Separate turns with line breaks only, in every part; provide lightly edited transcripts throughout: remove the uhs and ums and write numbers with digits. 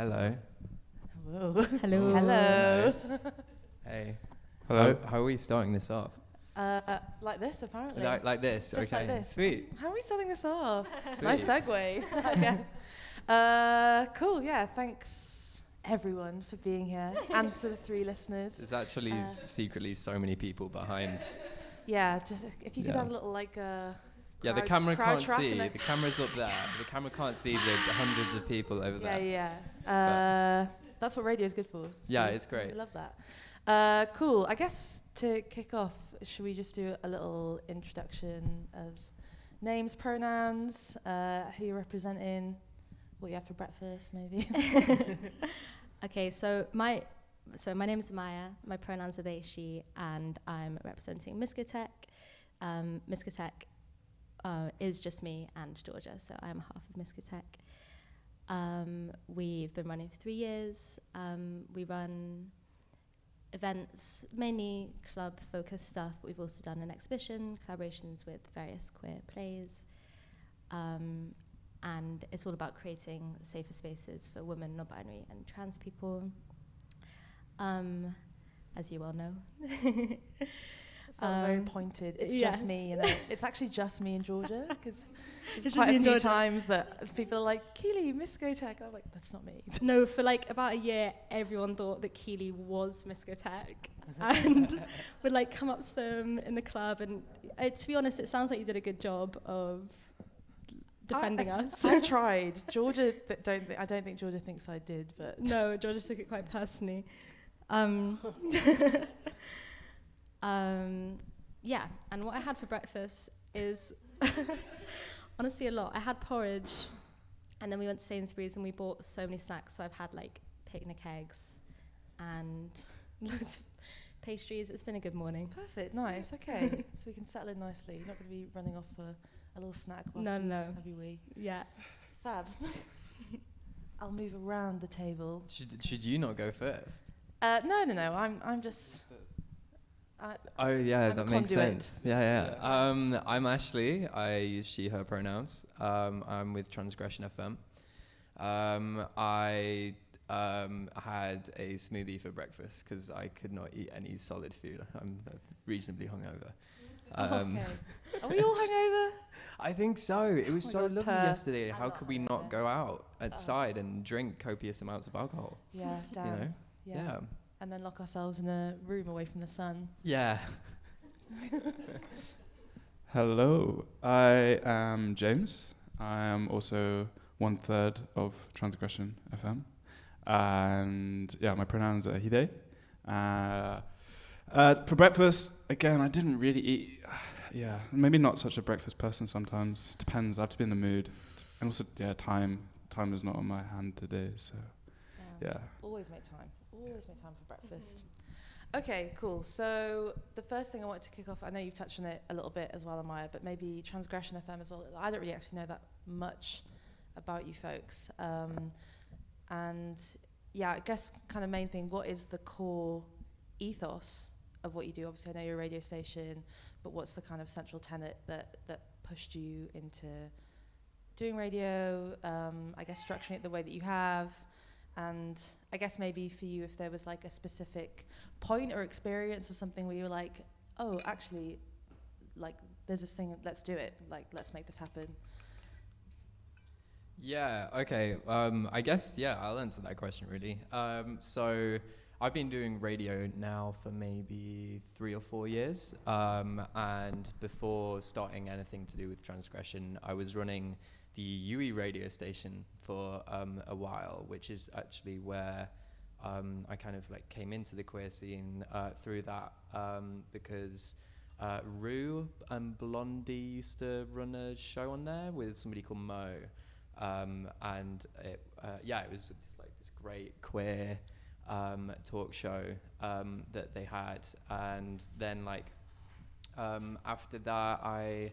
Hello.
Hello.
Hello.
Hello.
Hey.
Hello.
How are we starting this off?
Like this, apparently.
Like this.
Just
okay.
like this.
Sweet.
How are we starting this off?
Sweet.
Nice segue. Cool. Yeah. Thanks everyone for being here, and to the 3 listeners.
There's actually secretly so many people behind.
Yeah. Just if you could
Yeah.
have a little
Yeah, the
crowd-
camera
crowd
can't
track
see.
and
The camera's up there. The camera can't see the hundreds of people over
Yeah,
there.
yeah. That's what radio is good for.
Yeah, it's great.
I love that. Cool. I guess to kick off, should we just do a little introduction of names, pronouns, who you're representing, what you have for breakfast, maybe?
Okay, so my name is Maya. My pronouns are they, she, and I'm representing Miskotech. Miskotech is just me and Georgia, so I'm half of Miskotech. We've been running for 3 years. We run events, mainly club-focused stuff, but we've also done an exhibition, collaborations with various queer plays. And it's all about creating safer spaces for women, non-binary, and trans people, as you all know.
Very pointed. It's just me, it's actually just me and Georgia, because it's quite a few times that people are like, Keely, Miskotech. I'm like, that's not me.
No, for like about a year, everyone thought that Keely was Miskotech, and would like come up to them in the club. And to be honest, it sounds like you did a good job of defending us.
I tried. Georgia, I don't think Georgia thinks I did, but
No, Georgia took it quite personally. Yeah, and what I had for breakfast is honestly a lot. I had porridge, and then we went to Sainsbury's and we bought so many snacks. So I've had like picnic eggs and loads of pastries. It's been a good morning.
Perfect, nice, okay. So we can settle in nicely. You're not going to be running off for a little snack whilst
No.
have your wee.
Yeah.
Fab. I'll move around the table.
Should you not go first?
No. I'm just.
Oh yeah,
I'm
that
a
makes
conduit.
sense. Yeah. I'm Ashley. I use she/her pronouns. I'm with Transgression FM. I had a smoothie for breakfast because I could not eat any solid food. I'm reasonably hungover.
Okay. Are we all hungover?
I think so. It was
my
so
God,
lovely
Per.
yesterday.
I'm
How
not
could we not
hungover.
go out outside and drink copious amounts of alcohol?
Yeah, damn.
You know?
Yeah. And then lock ourselves in a room away from the sun.
Yeah.
Hello, I am James. I am also 1/3 of Transgression FM. And yeah, my pronouns are he, they. For breakfast, again, I didn't really eat. Yeah, maybe not such a breakfast person sometimes. Depends, I have to be in the mood. And also, yeah, time is not on my hand today, so yeah.
Always make time. Always make time for breakfast. Okay, cool. So the first thing I wanted to kick off, I know you've touched on it a little bit as well, Amaya, but maybe Transgression FM as well. I don't really actually know that much about you folks. And yeah, I guess kind of main thing, what is the core ethos of what you do? Obviously, I know you're a radio station, but what's the kind of central tenet that pushed you into doing radio, I guess structuring it the way that you have? And I guess maybe for you, if there was like a specific point or experience or something where you were like, oh, actually, like there's this thing, let's do it, like let's make this happen.
Yeah, okay. I guess, yeah, I'll answer that question really. So I've been doing radio now for maybe 3 or 4 years. And before starting anything to do with Transgression, I was running the UE radio station for a while, which is actually where I kind of like came into the queer scene through that because Rue and Blondie used to run a show on there with somebody called Mo. And it was just like this great queer talk show that they had. And then like after that I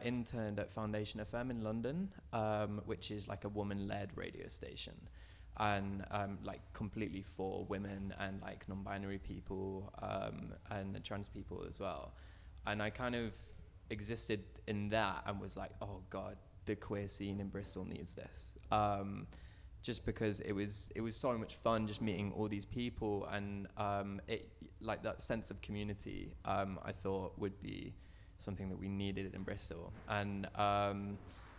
interned at Foundation FM in London, which is like a woman-led radio station, and like completely for women and like non-binary people and trans people as well. And I kind of existed in that and was like, oh God, the queer scene in Bristol needs this. just because it was so much fun just meeting all these people, and it like that sense of community I thought would be something that we needed in Bristol. And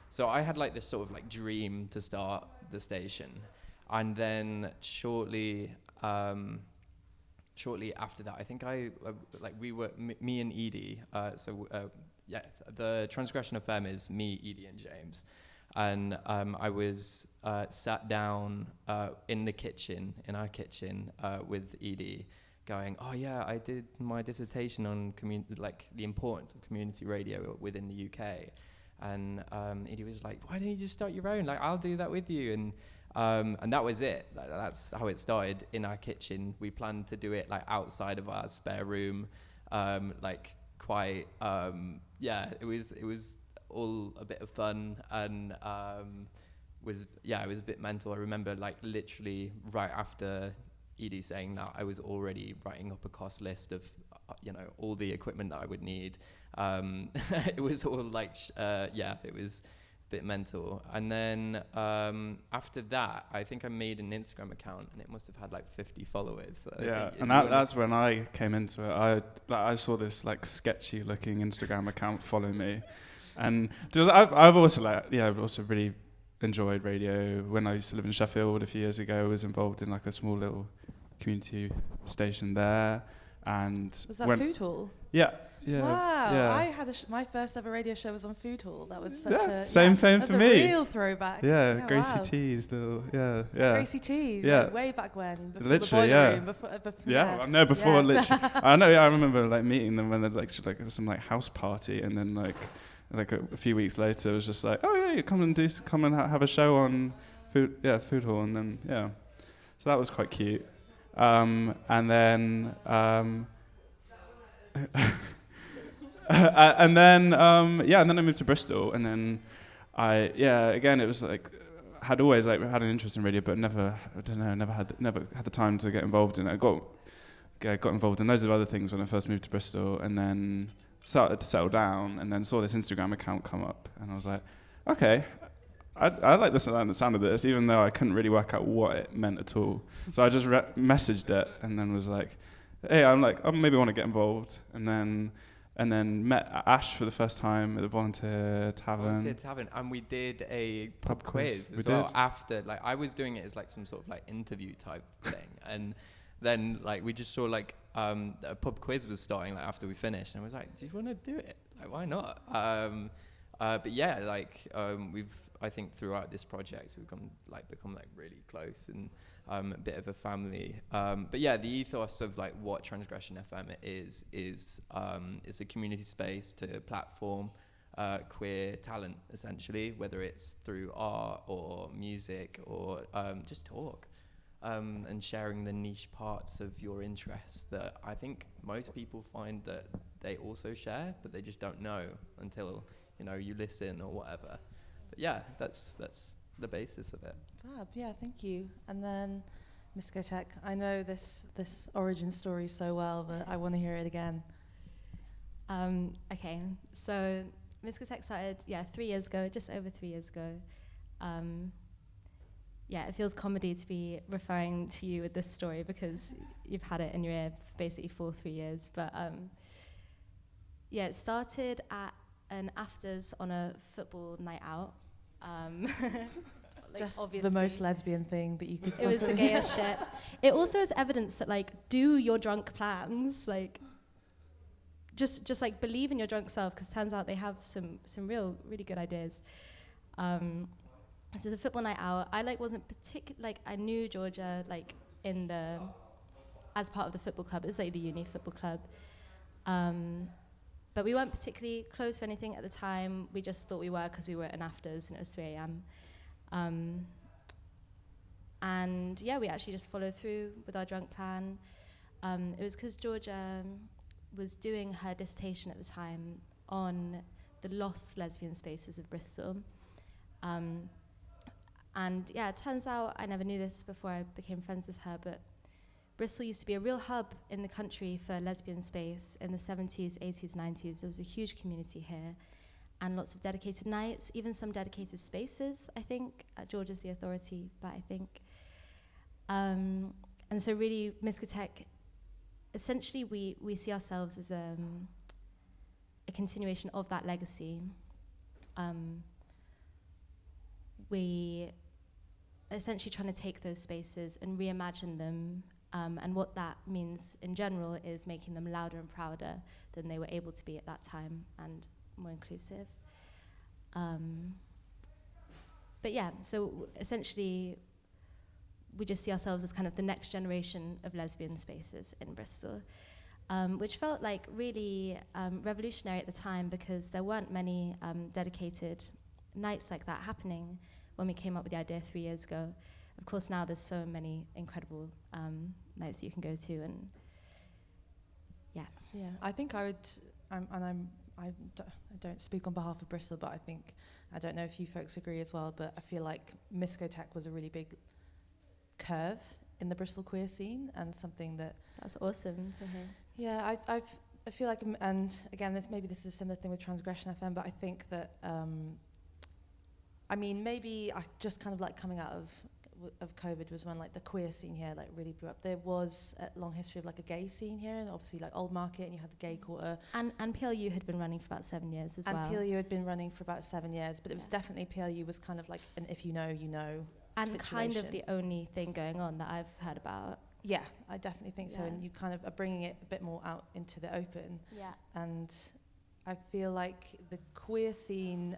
so I had like this sort of like dream to start the station, and then shortly after that, I think me and Edie, the Transgression FM is me, Edie and James. And I was sat down in our kitchen with Edie, going, oh yeah, I did my dissertation on the importance of community radio within the UK. And Edie was like, why don't you just start your own? Like, I'll do that with you. And that was it. That's how it started in our kitchen. We planned to do it like outside of our spare room, it was all a bit of fun, and it was a bit mental. I remember like literally right after Edie saying that, I was already writing up a cost list of all the equipment that I would need. It was all like it was a bit mental. And then after that, I think I made an Instagram account, and it must have had like 50 followers. So
and that's when I came into it. I saw this like sketchy looking Instagram account follow me. And I've also really enjoyed radio. When I used to live in Sheffield a few years ago, I was involved in like a small little community station there. And
was that Food Hall?
Yeah.
Wow.
Yeah.
I had my first ever radio show was on Food Hall. That was such a
same thing for me.
That's a real throwback.
Yeah, Gracie T's little
Gracie T's.
Yeah.
Way back when. Before
Literally,
the boiler room. Before
literally. I know. I remember like meeting them when they'd like some like house party, and then like a few weeks later, it was just like, oh yeah, you come and have a show on Food Hall, and then so that was quite cute. And then and then I moved to Bristol, and then again it was like had always like had an interest in radio, but never had the time to get involved in it. I got involved in loads of other things when I first moved to Bristol, and then started to settle down, and then saw this Instagram account come up, and I was like, okay, I like the sound of this, even though I couldn't really work out what it meant at all. So I just messaged it, and then was like, hey, I maybe want to get involved, and then met Ash for the first time at the Volunteer Tavern,
and we did a pub quiz as well. After, like, I was doing it as like some sort of like interview type thing, and then like we just saw like a pub quiz was starting like after we finished, and I was like, do you want to do it? Like, why not? But yeah, like we've, I think throughout this project we've become like really close, and a bit of a family. But yeah, the ethos of like what Transgression FM is it's a community space to platform queer talent, essentially, whether it's through art or music or just talk, and sharing the niche parts of your interests that I think most people find that they also share, but they just don't know until you listen or whatever. But yeah, that's the basis of it.
Fab, yeah, thank you. And then Miskotek, I know this origin story so well, but I want to hear it again.
Okay, so Miskotek started 3 years ago, just over 3 years ago. It feels comedy to be referring to you with this story because you've had it in your ear basically for 3 years. But it started at an afters on a football night out.
Just the most lesbian thing that you could
It was the gayest shit. It also is evidence that, like, do your drunk plans, like, just like believe in your drunk self, because turns out they have some really good ideas. This was a football night out. I wasn't I knew Georgia as part of the football club. It was like the uni football club. But we weren't particularly close or anything at the time. We just thought we were because we were in afters and it was 3 a.m. We actually just followed through with our drunk plan. It was because Georgia was doing her dissertation at the time on the lost lesbian spaces of Bristol. It turns out, I never knew this before I became friends with her, but Bristol used to be a real hub in the country for lesbian space in the 70s, 80s, 90s. There was a huge community here. and lots of dedicated nights, even some dedicated spaces, I think. Georgia's the authority, but I think. And so really, Miskatech, essentially we see ourselves as a continuation of that legacy. We essentially trying to take those spaces and reimagine them, and what that means in general is making them louder and prouder than they were able to be at that time, and more inclusive. But yeah, so essentially we just see ourselves as kind of the next generation of lesbian spaces in Bristol, which felt like really revolutionary at the time, because there weren't many dedicated nights like that happening when we came up with the idea 3 years ago. Of course, now there's so many incredible nights that you can go to, and yeah.
Yeah, I think I would, I don't speak on behalf of Bristol, but I don't know if you folks agree as well, but I feel like Miskatech was a really big curve in the Bristol queer scene, and something that...
That's awesome to hear.
Yeah, I feel like, and again, maybe this is a similar thing with Transgression FM, but I think that, I mean, maybe I just kind of like coming out of COVID was when like the queer scene here like really blew up. There was a long history of like a gay scene here, and obviously like Old Market, and you had the Gay Quarter.
And PLU had been running for about 7 years as well.
And PLU had been running for about 7 years, but it was definitely, PLU was kind of like an if you know, you know
and
situation.
Kind of the only thing going on that I've heard about.
Yeah, I definitely think so, and you kind of are bringing it a bit more out into the open.
Yeah.
And I feel like the queer scene,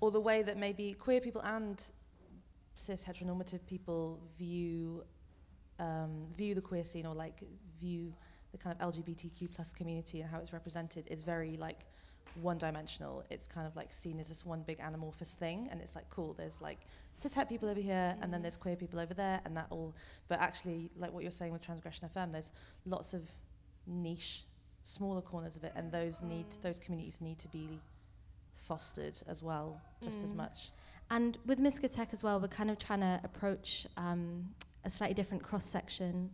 or the way that maybe queer people and cis heteronormative people view the queer scene, or like view the kind of LGBTQ plus community and how it's represented, is very like one-dimensional. It's kind of like seen as this one big anamorphous thing, and it's like, cool, there's like cis het people over here, and then there's queer people over there, and that all. But actually, like what you're saying with Transgression FM, there's lots of niche, smaller corners of it, and those communities need to be fostered as well, just as much.
And with Miskatech as well, we're kind of trying to approach a slightly different cross-section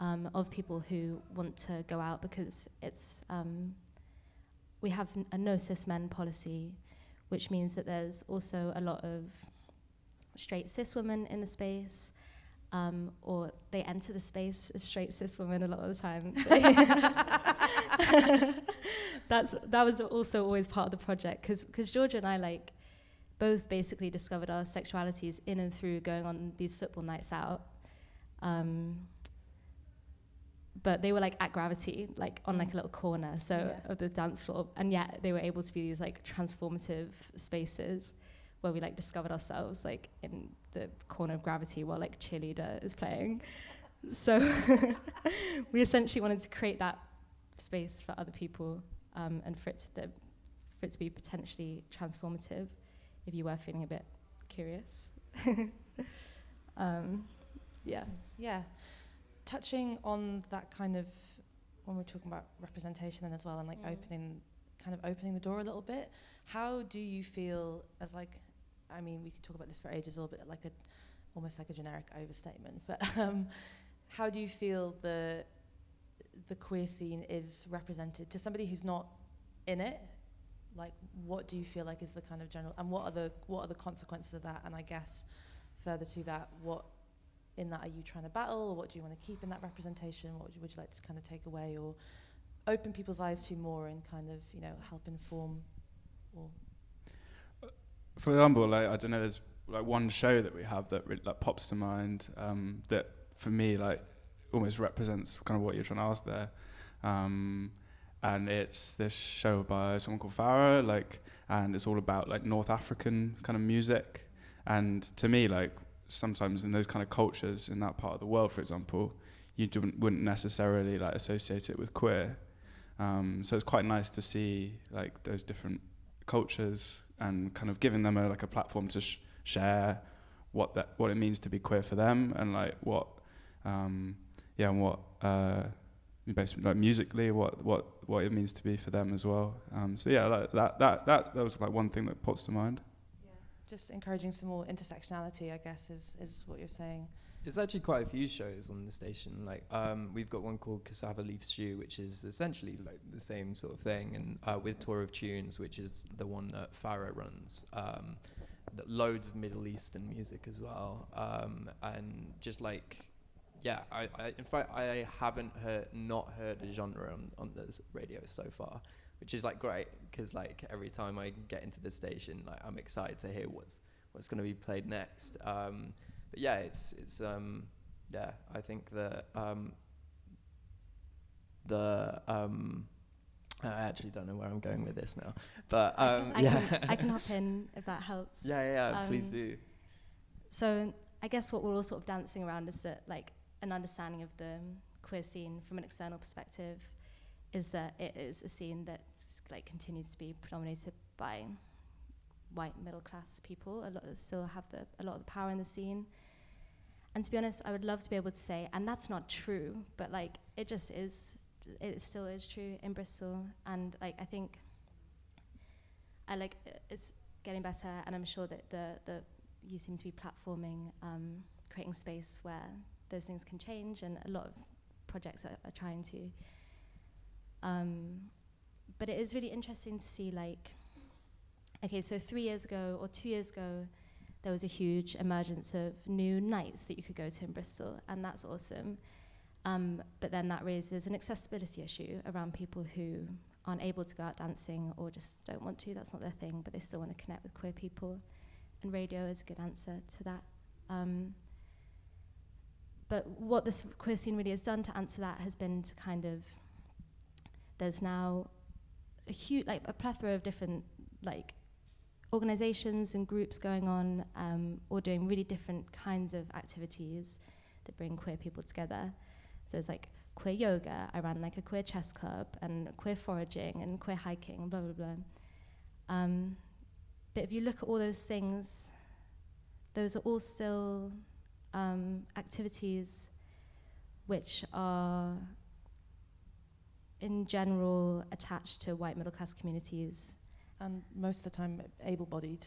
of people who want to go out, because it's we have a no cis men policy, which means that there's also a lot of straight cis women in the space, or they enter the space as straight cis women a lot of the time. That was also always part of the project, because Georgia and I like both basically discovered our sexualities in and through going on these football nights out. But they were like at Gravity, like on like a little corner of the dance floor, and yet they were able to be these like transformative spaces where we like discovered ourselves like in the corner of Gravity while like Cheerleader is playing. So we essentially wanted to create that space for other people, and for it to be potentially transformative if you were feeling a bit curious.
Yeah. Touching on that kind of, when we're talking about representation then as well, and like opening the door a little bit, how do you feel as like, I mean, we could talk about this for ages, a little bit like almost like a generic overstatement, but how do you feel the queer scene is represented to somebody who's not in it? Like, what do you feel like is the kind of general, and what are the consequences of that? And I guess further to that, what in that are you trying to battle, or what do you want to keep in that representation? What would you like to kind of take away or open people's eyes to more, and kind of, you know, help inform? Or
for example, like, I don't know, there's like one show that we have that really, like, pops to mind, that for me like almost represents kind of what you're trying to ask there. And it's this show by someone called Farah, like, and it's all about like North African kind of music. And to me, like, sometimes in those kind of cultures in that part of the world, for example, you wouldn't necessarily like associate it with queer. So it's quite nice to see like those different cultures and kind of giving them a platform to share what it means to be queer for them, and like what basically like musically what it means to be for them as well. So yeah, like that was like one thing that pops to mind.
just encouraging some more intersectionality, I guess, is what you're saying.
There's actually quite a few shows on the station. Like, we've got one called Cassava Leaf Stew, which is essentially like the same sort of thing, and with Tour of Tunes, which is the one that Farah runs. Loads of Middle Eastern music as well, and just like, yeah, I in fact I haven't not heard a genre on the radio so far, which is like great, because like every time I get into the station, like I'm excited to hear what's going to be played next. But yeah, it's yeah, I think I actually don't know where I'm going with this now, but
I can hop in if that helps.
Yeah, please do.
So I guess what we're all sort of dancing around is that, like, an understanding of the queer scene from an external perspective is that it is a scene that like continues to be predominated by white middle class people. Still have a lot of the power in the scene. And to be honest, I would love to be able to say, and that's not true, but like it just is. It still is true in Bristol, and like I think it's getting better, and I'm sure that you seem to be platforming, creating space where those things can change, and a lot of projects are trying to. But it is really interesting to see, like, okay, so 3 years ago or 2 years ago, there was a huge emergence of new nights that you could go to in Bristol, and that's awesome. But then that raises an accessibility issue around people who aren't able to go out dancing or just don't want to. That's not their thing, but they still want to connect with queer people. And radio is a good answer to that. But what this queer scene really has done to answer that has been to kind of, there's now a huge, like a plethora of different like organizations and groups going on, or doing really different kinds of activities that bring queer people together. There's like queer yoga. I ran like a queer chess club, and queer foraging and queer hiking, blah, blah, blah. But if you look at all those things, those are all still activities which are in general attached to white middle class communities.
And most of the time able-bodied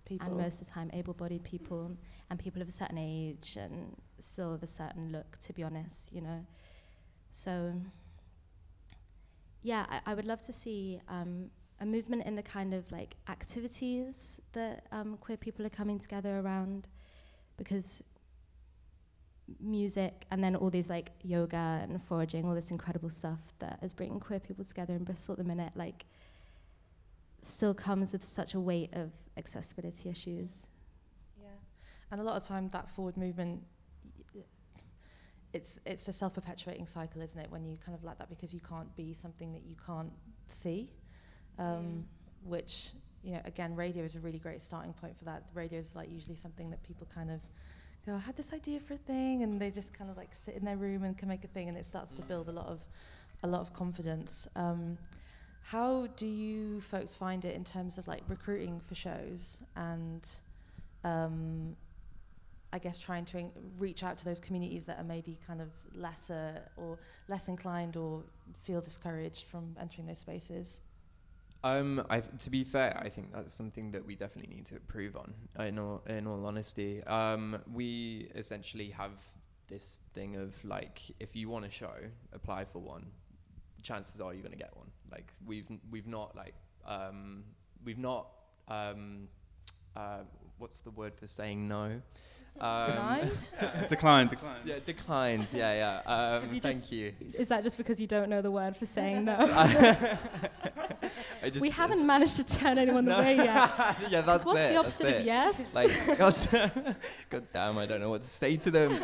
people.
And most of the time able-bodied people, and people of a certain age and still of a certain look, to be honest, you know. So, yeah, I would love to see a movement in the kind of like activities that queer people are coming together around, because music and then all these like yoga and foraging, all this incredible stuff that is bringing queer people together in Bristol at the minute, like, still comes with such a weight of accessibility issues.
Yeah, and a lot of time that forward movement, it's a self-perpetuating cycle, isn't it? When you kind of like that, because you can't be something that you can't see, which, you know, again, radio is a really great starting point for that. Radio is like usually something that people kind of go, I had this idea for a thing, and they just kind of like sit in their room and can make a thing, and it starts to build a lot of confidence. How do you folks find it in terms of like recruiting for shows and I guess trying to reach out to those communities that are maybe kind of lesser or less inclined or feel discouraged from entering those spaces?
To be fair, I think that's something that we definitely need to improve on, in all honesty. We essentially have this thing of like, if you want a show, apply for one. Chances are you're going to get one. Like we've not what's the word for saying no?
Declined?
Yeah, declined. Yeah. Thank you.
Is that just because you don't know the word for saying no? We haven't managed to turn anyone away yet.
Yeah, that's
what's the opposite of yes?
Like, God damn, I don't know what to say to them.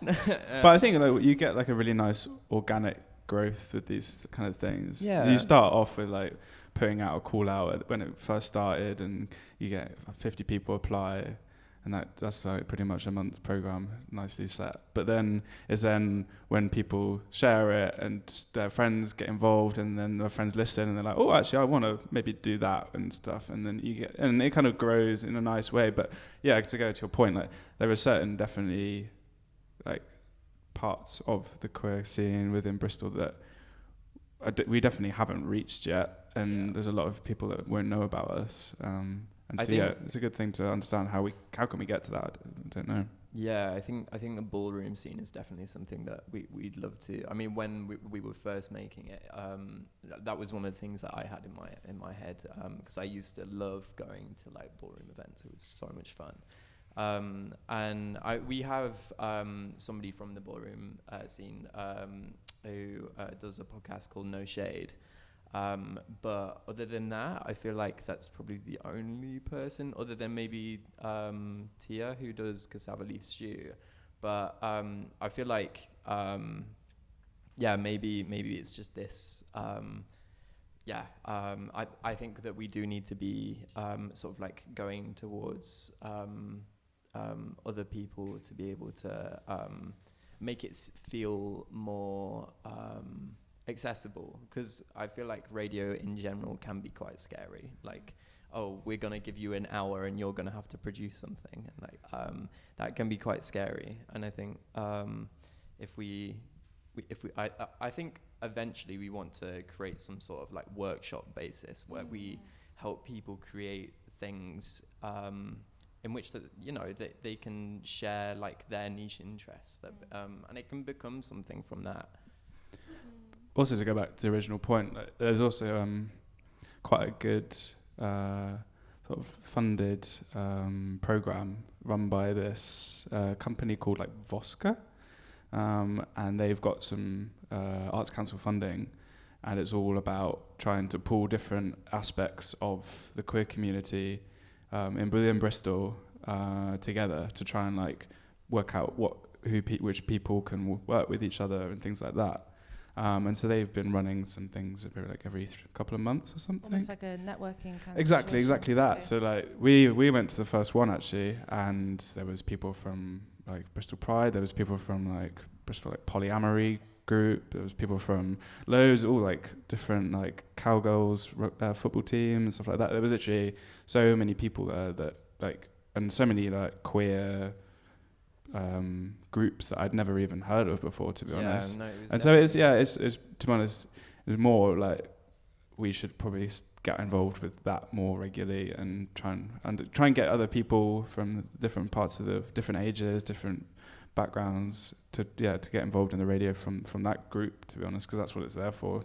But I think like you get like a really nice organic growth with these kind of things.
Yeah.
You start off with like putting out a call out when it first started, and you get 50 people apply, and that's like pretty much a month program, nicely set. But then when people share it and their friends get involved, and then their friends listen, and they're like, oh, actually I want to maybe do that and stuff, and then and it kind of grows in a nice way. But yeah, to go to your point, like there are certain definitely like parts of the queer scene within Bristol that we definitely haven't reached yet, and there's a lot of people that won't know about us. And
I
so
think
it's a good thing to understand how can we get to that. I don't know.
Yeah, I think the ballroom scene is definitely something that we'd love to. I mean, when we were first making it, that was one of the things that I had in my head, because I used to love going to like ballroom events. It was so much fun. And we have somebody from the ballroom scene who does a podcast called No Shade. But other than that, I feel like that's probably the only person, other than maybe Tia, who does cassava leaf stew. But I feel like, maybe it's just this. I think that we do need to be sort of like going towards other people to be able to make it feel more accessible, because I feel like radio in general can be quite scary. Like, oh, we're gonna give you an hour and you're gonna have to produce something, and like that can be quite scary. And I think I think eventually we want to create some sort of like workshop basis where we help people create things in which they can share like their niche interests, and it can become something from that.
Also, to go back to the original point, there's also quite a good sort of funded program run by this company called like Voska, and they've got some Arts Council funding, and it's all about trying to pull different aspects of the queer community within Bristol together to try and like work out which people can work with each other and things like that. And so they've been running some things every couple of months or something.
Almost like a networking kind of
Exactly that.
Okay.
So like we went to the first one actually, and there was people from like Bristol Pride, there was people from like Bristol like polyamory group, there was people from loads, all like different like cowgirls football team and stuff like that. There was literally so many people there that like, and so many like queer groups that I'd never even heard of before, to be honest. And so it's to be honest, it's more like we should probably get involved with that more regularly and try and get other people from different parts of the different ages, different backgrounds to get involved in the radio from that group, to be honest, because that's what it's there for.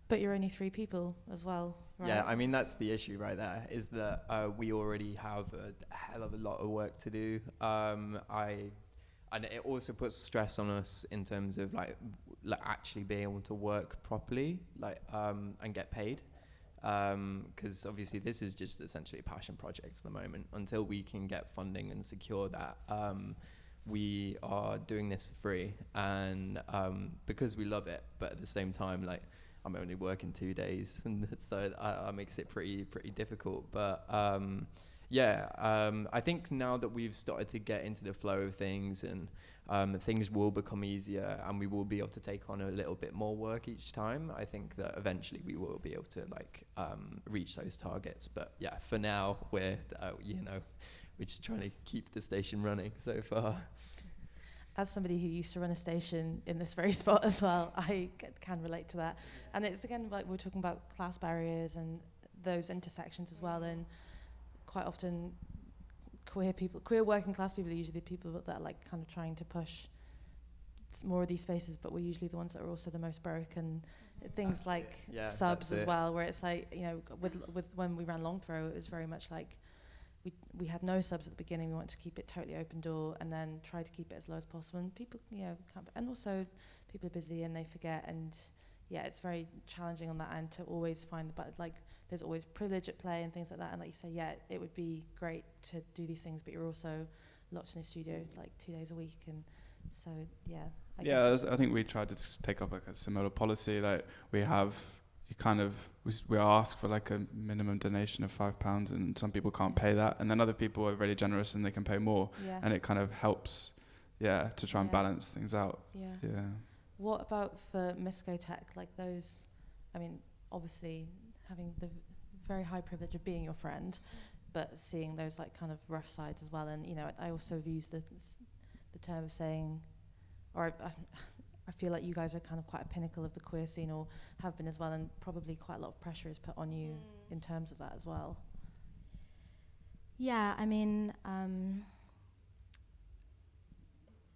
But you're only 3 people as well, right?
Yeah, I mean, that's the issue right there, is that we already have a hell of a lot of work to do. And it also puts stress on us in terms of like actually being able to work properly, and get paid. Because obviously this is just essentially a passion project at the moment. Until we can get funding and secure that, we are doing this for free, and because we love it. But at the same time, like, I'm only working 2 days, and so that makes it pretty difficult. But I think now that we've started to get into the flow of things, and things will become easier, and we will be able to take on a little bit more work each time. I think that eventually we will be able to reach those targets. But yeah, for now we're just trying to keep the station running so far.
As somebody who used to run a station in this very spot as well, I can relate to that. And it's again, like, we're talking about class barriers and those intersections as well. And quite often queer working class people are usually the people that are like kind of trying to push more of these spaces, but we're usually the ones that are also the most broken. Things like subs as well, where it's like, with when we ran Long Throw, it was very much like we had no subs at the beginning. We wanted to keep it totally open door, and then try to keep it as low as possible. And people, can't, and also people are busy and they forget, and it's very challenging on that end to always find. But like, there's always privilege at play and things like that. And like you say, it would be great to do these things, but you're also locked in a studio like 2 days a week, and so I
think we tried to take up like a similar policy. Like we ask for like a minimum donation of £5, and some people can't pay that, and then other people are really generous and they can pay more, and it kind of helps to try and balance things out.
What about for Miscotech, like those, I mean, obviously having the very high privilege of being your friend, but seeing those like kind of rough sides as well. And I also have used the term of saying, or I feel like you guys are kind of quite a pinnacle of the queer scene, or have been as well, and probably quite a lot of pressure is put on you in terms of that as well.
Yeah, I mean,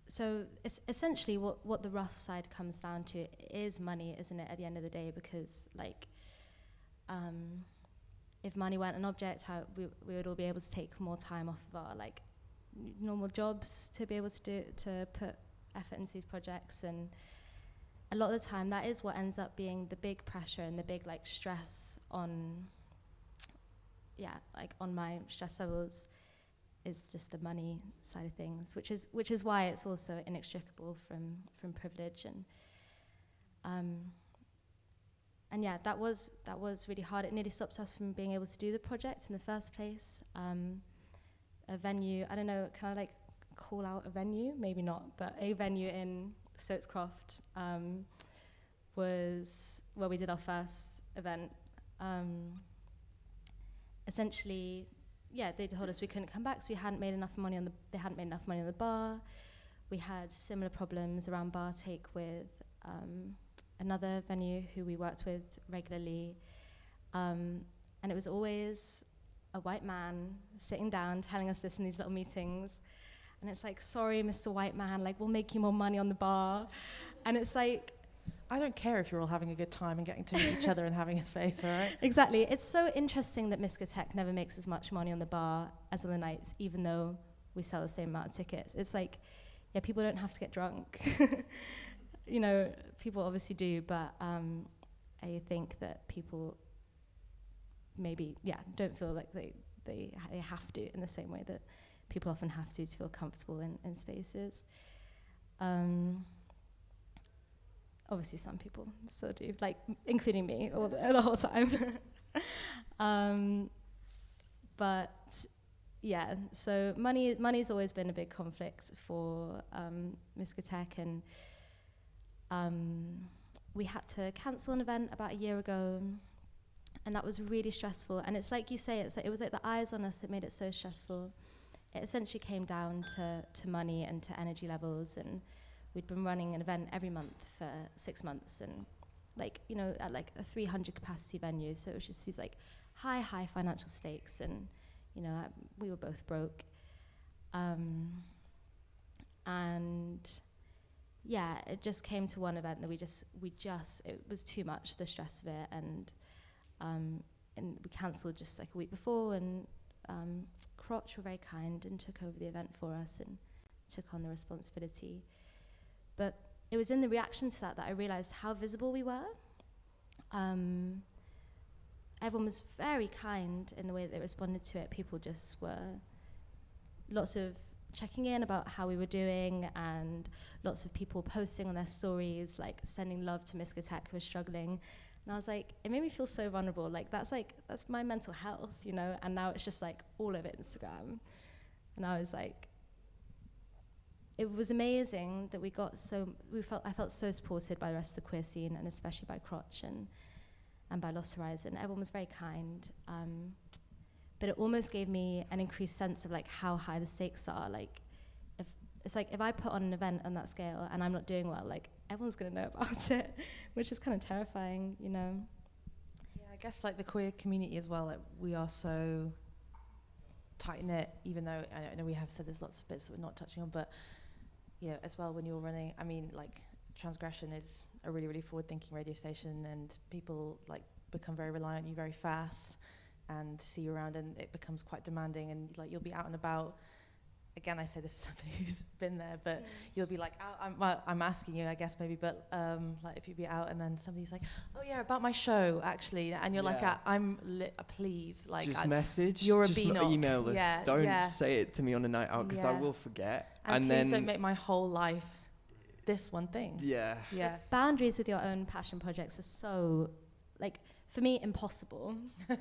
so it's essentially what the rough side comes down to is money, isn't it, at the end of the day? Because, like, if money weren't an object, how we would all be able to take more time off of our, like, normal jobs to be able to put effort into these projects. And a lot of the time, that is what ends up being the big pressure and the big, like, stress on, on my stress levels, is just the money side of things, which is why it's also inextricable from privilege. And yeah, that was really hard. It nearly stopped us from being able to do the project in the first place. A venue, I don't know, can I, like, call out a venue? Maybe not, but a venue in Stoatscroft was where we did our first event. Essentially, they told us we couldn't come back, so they hadn't made enough money on the bar. We had similar problems around bar take with another venue who we worked with regularly. And it was always a white man sitting down telling us this in these little meetings. And it's like, sorry, Mr. White Man, like, we'll make you more money on the bar. And it's like,
I don't care if you're all having a good time and getting to meet each other and having a space, all right?
Exactly. It's so interesting that Miskatech never makes as much money on the bar as on the nights, even though we sell the same amount of tickets. It's like, people don't have to get drunk. You know, people obviously do, but I think that people maybe, don't feel like they have to in the same way that people often have to feel comfortable in spaces. Obviously, some people still do, like, including me the whole time. But so money's always been a big conflict for Miskatech, and we had to cancel an event about a year ago, and that was really stressful. And it's like you say, it was like the eyes on us that made it so stressful. It essentially came down to money and to energy levels, and we'd been running an event every month for 6 months, and, like, you know, at like a 300 capacity venue, so it was just these, like, high financial stakes, and, you know, we were both broke. And it just came to one event that it was too much, the stress of it, and we cancelled just like a week before, and Crotch were very kind and took over the event for us and took on the responsibility. But it was in the reaction to that I realized how visible we were. Everyone was very kind in the way that they responded to it. People just were lots of checking in about how we were doing, and lots of people posting on their stories, like, sending love to Miskatech who was struggling. And I was like, it made me feel so vulnerable. Like, that's my mental health, you know? And now it's just, like, all over Instagram. And I was like, it was amazing that I felt so supported by the rest of the queer scene, and especially by Crotch and by Lost Horizon. Everyone was very kind. But it almost gave me an increased sense of, like, how high the stakes are. Like, if I put on an event on that scale and I'm not doing well, like, everyone's going to know about it, which is kind of terrifying, you know?
Yeah, I guess, like, the queer community as well, like, we are so tight-knit, even though I know we have said there's lots of bits that we're not touching on, but, you know, as well, when you're running, I mean, like, Transgression is a really, really forward-thinking radio station, and people, like, become very reliant on you very fast and see you around, and it becomes quite demanding, and, like, you'll be out and about. Again, I say this is somebody who's been there, but you'll be like, I'm asking you, I guess, maybe, but like, if you'd be out and then somebody's like, oh yeah, about my show, actually, and you're like, please, like,
just message,
you're
just
a B-knock.
email us. Don't say it to me on a night out, because I will forget.
And please don't make my whole life this one thing.
Yeah.
Boundaries with your own passion projects are so, like, for me, impossible.
I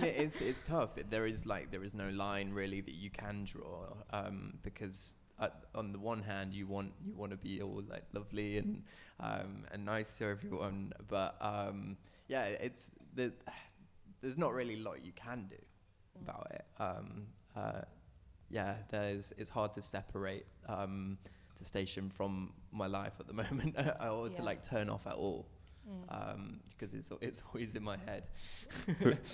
mean, it's tough. There is no line really that you can draw, because on the one hand you want to be all, like, lovely and nice to everyone, but there's not really a lot you can do about it. It's hard to separate the station from my life at the moment, or to, like, turn off at all. because it's always in my head.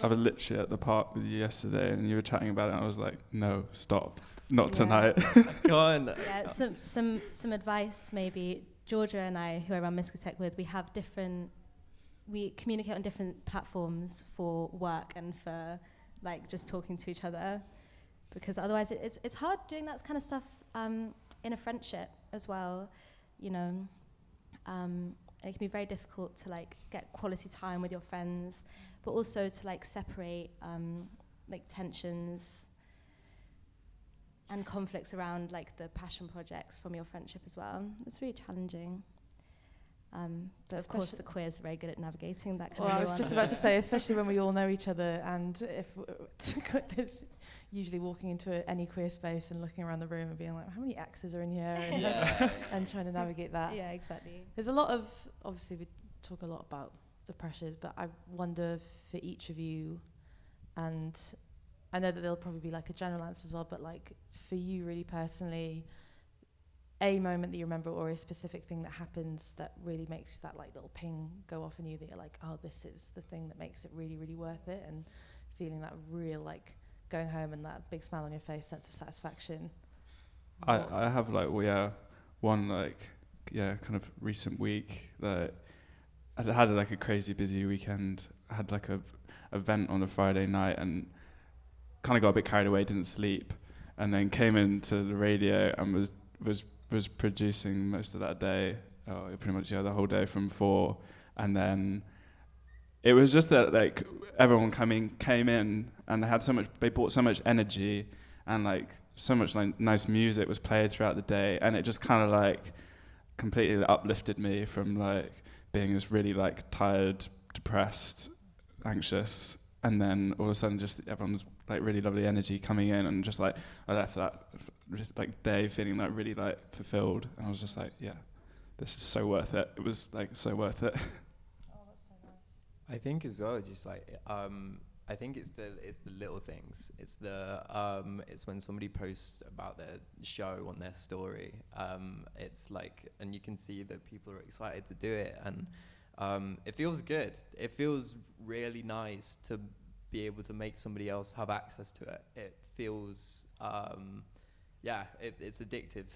I was literally at the park with you yesterday, and you were chatting about it, and I was like, no, stop, not tonight.
Go on.
Yeah, some advice maybe. Georgia and I, who I run Miskatech with, we communicate on different platforms for work and for like just talking to each other, because otherwise it's hard doing that kind of stuff in a friendship as well, you know. It can be very difficult to like get quality time with your friends, but also to like separate like tensions and conflicts around like the passion projects from your friendship as well. It's really challenging. But of course the queers are very good at navigating that kind of nuance.
I was just about to say, especially when we all know each other, and if there's usually walking into any queer space and looking around the room and being like, how many X's are in here? And, and trying to navigate that.
Yeah, exactly.
There's a lot of, obviously we talk a lot about the pressures, but I wonder for each of you, and I know that there'll probably be like a general answer as well, but like for you really personally, a moment that you remember or a specific thing that happens that really makes that like little ping go off in you, that you're like, oh, this is the thing that makes it really, really worth it, and feeling that real like going home and that big smile on your face, sense of satisfaction.
I have like, one like, kind of recent week that I had like a crazy busy weekend. I had like a event on a Friday night and kind of got a bit carried away, didn't sleep, and then came into the radio and was producing most of that day, pretty much the whole day from 4, and then it was just that like everyone came in and they brought so much energy, and like so much like nice music was played throughout the day, and it just kind of like completely uplifted me from like being this really like tired, depressed, anxious, and then all of a sudden just everyone's like really lovely energy coming in, and just like I left that just like day feeling like really like fulfilled, and I was just like, yeah, this is so worth it. It was like so worth it.
Oh, that's so nice.
I think as well, just like I think it's the little things. It's it's when somebody posts about their show on their story. It's like, and you can see that people are excited to do it, and it feels good. It feels really nice to be able to make somebody else have access to it. It feels, it's addictive,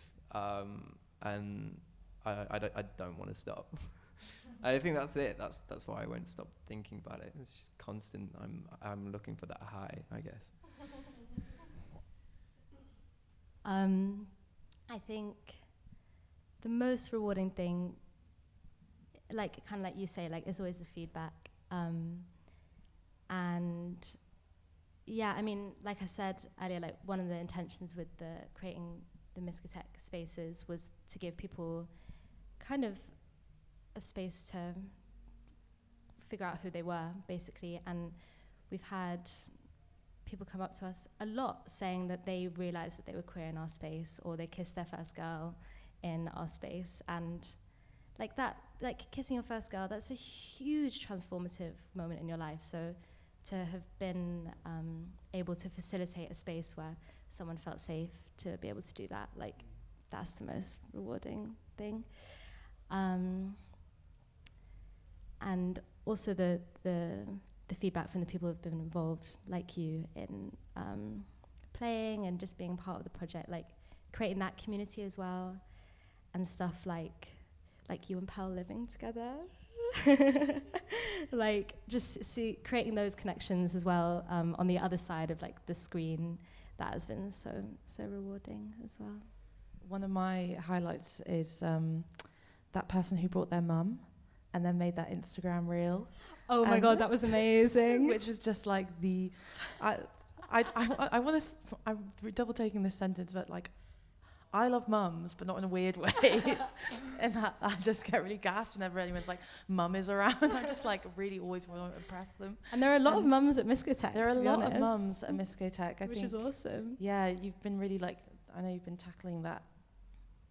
and I don't want to stop. I think that's it. That's why I won't stop thinking about it. It's just constant. I'm looking for that high, I guess.
I think the most rewarding thing, like kind of like you say, like is always the feedback. And yeah, I mean, like I said earlier, like one of the intentions with creating the Miskatech spaces was to give people kind of a space to figure out who they were, basically. And we've had people come up to us a lot saying that they realized that they were queer in our space, or they kissed their first girl in our space. And like that, like kissing your first girl, that's a huge transformative moment in your life. So to have been able to facilitate a space where someone felt safe to be able to do that, like that's the most rewarding thing. And also the feedback from the people who've been involved, like you, in playing and just being part of the project, like creating that community as well, and stuff like you and Pearl living together. Like just creating those connections as well on the other side of like the screen, that has been so rewarding as well.
One of my highlights is that person who brought their mum and then made that Instagram reel.
Oh my God, that was amazing.
Which was just like I'm double taking this sentence, but like, I love mums, but not in a weird way. And I just get really gasped whenever anyone's like, mum is around. I just like really always want to impress them.
And there are a lot of mums at Miskatech.
There are a lot of mums at Miskatech,
which is awesome.
Yeah, you've been really like, I know you've been tackling that.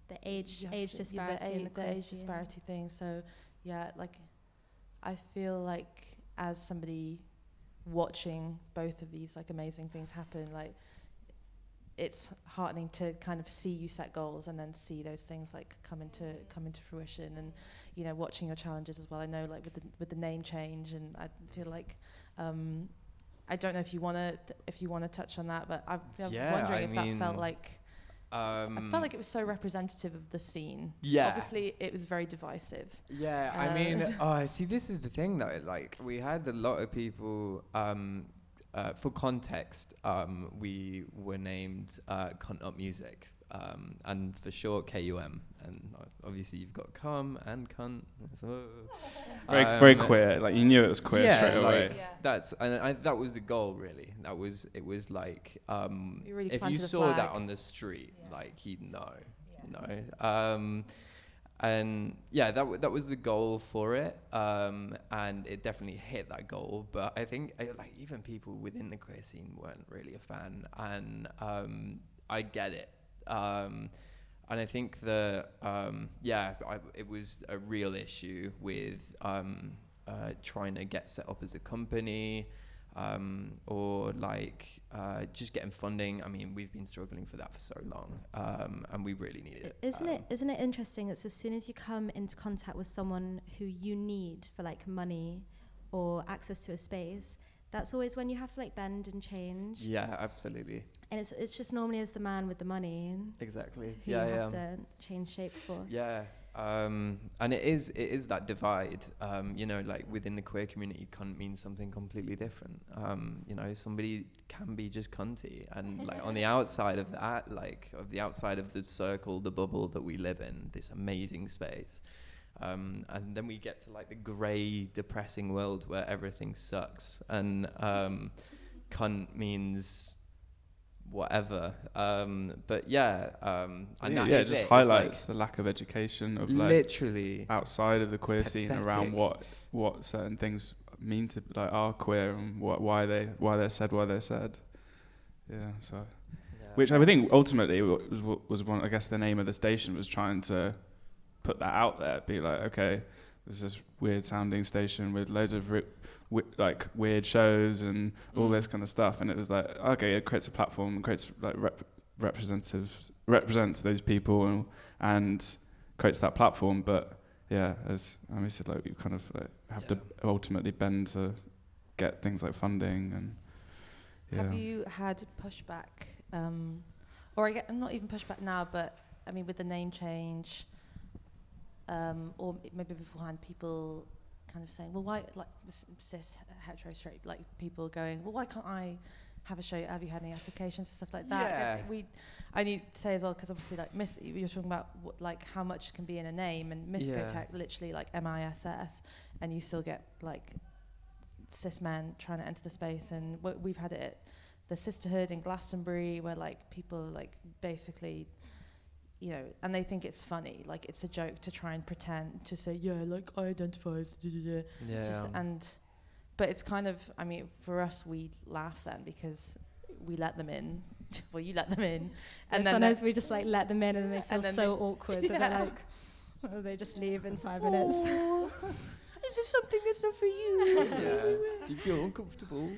The age disparity.
The age disparity thing. So yeah, like I feel like as somebody watching both of these like amazing things happen, like it's heartening to kind of see you set goals and then see those things like come into fruition, and you know, watching your challenges as well. I know, like with the name change, and I feel like I don't know if you want to touch on that, but I'm wondering if that felt like. I felt like it was so representative of the scene.
Yeah.
Obviously, it was very divisive.
Yeah, I mean, see, this is the thing though. Like, we had a lot of people. For context, we were named Cunt Up Music, and for short KUM. And obviously, you've got cum and cunt. So,
very queer. Like, you knew it was queer straight away.
That's that was the goal, really. It was like
really
if you saw that on the street, like you'd know, you know. And yeah, that was the goal for it, and it definitely hit that goal. But I think like even people within the queer scene weren't really a fan, and I get it. And I think it was a real issue with trying to get set up as a company, or like just getting funding. I mean, we've been struggling for that for so long, and we really need it.
Isn't it interesting? It's as soon as you come into contact with someone who you need for like money or access to a space, that's always when you have to like bend and change.
Yeah, absolutely.
And it's just normally as the man with the money.
Exactly.
Who you have to change shape for.
Yeah. And it is that divide, you know, like within the queer community, cunt means something completely different. You know, somebody can be just cunty, and like on the outside of that, like of the outside of the circle, the bubble that we live in, this amazing space. And then we get to like the grey, depressing world where everything sucks, and cunt means whatever. But yeah, and that
it
is
just
it.
highlights the lack of education of like
literally
outside of the queer scene
pathetic.
around what certain things mean to like are queer, and why they're said. Yeah, so which I think ultimately was one. I guess the name of the station was trying to put that out there, be like, okay, there's this weird sounding station with loads of like weird shows and all this kind of stuff, and it was like, okay, it creates a platform and creates like represents those people and creates that platform. But yeah, as Amy said, like you kind of like have to ultimately bend to get things like funding. And
have you had pushback, or not even pushback now, but I mean with the name change, or maybe beforehand, people kind of saying, well, why, like cis, hetero, straight, like people going, well, why can't I have a show? Have you had any applications and stuff like that?
Yeah.
I need to say as well, because obviously, like you're talking about like how much can be in a name, and Miscotech literally like MISS, and you still get like cis men trying to enter the space, and we've had it at the Sisterhood in Glastonbury, where like people like basically, you know, and they think it's funny, like it's a joke to try and pretend to say, yeah, like I identify as but it's kind of, I mean, for us, we laugh then because we let them in. Well, you let them in,
and then sometimes we just like let them in, and they feel so awkward that they're like, oh, they just leave in 5 minutes.
Is this something that's not for you?
Do you feel uncomfortable?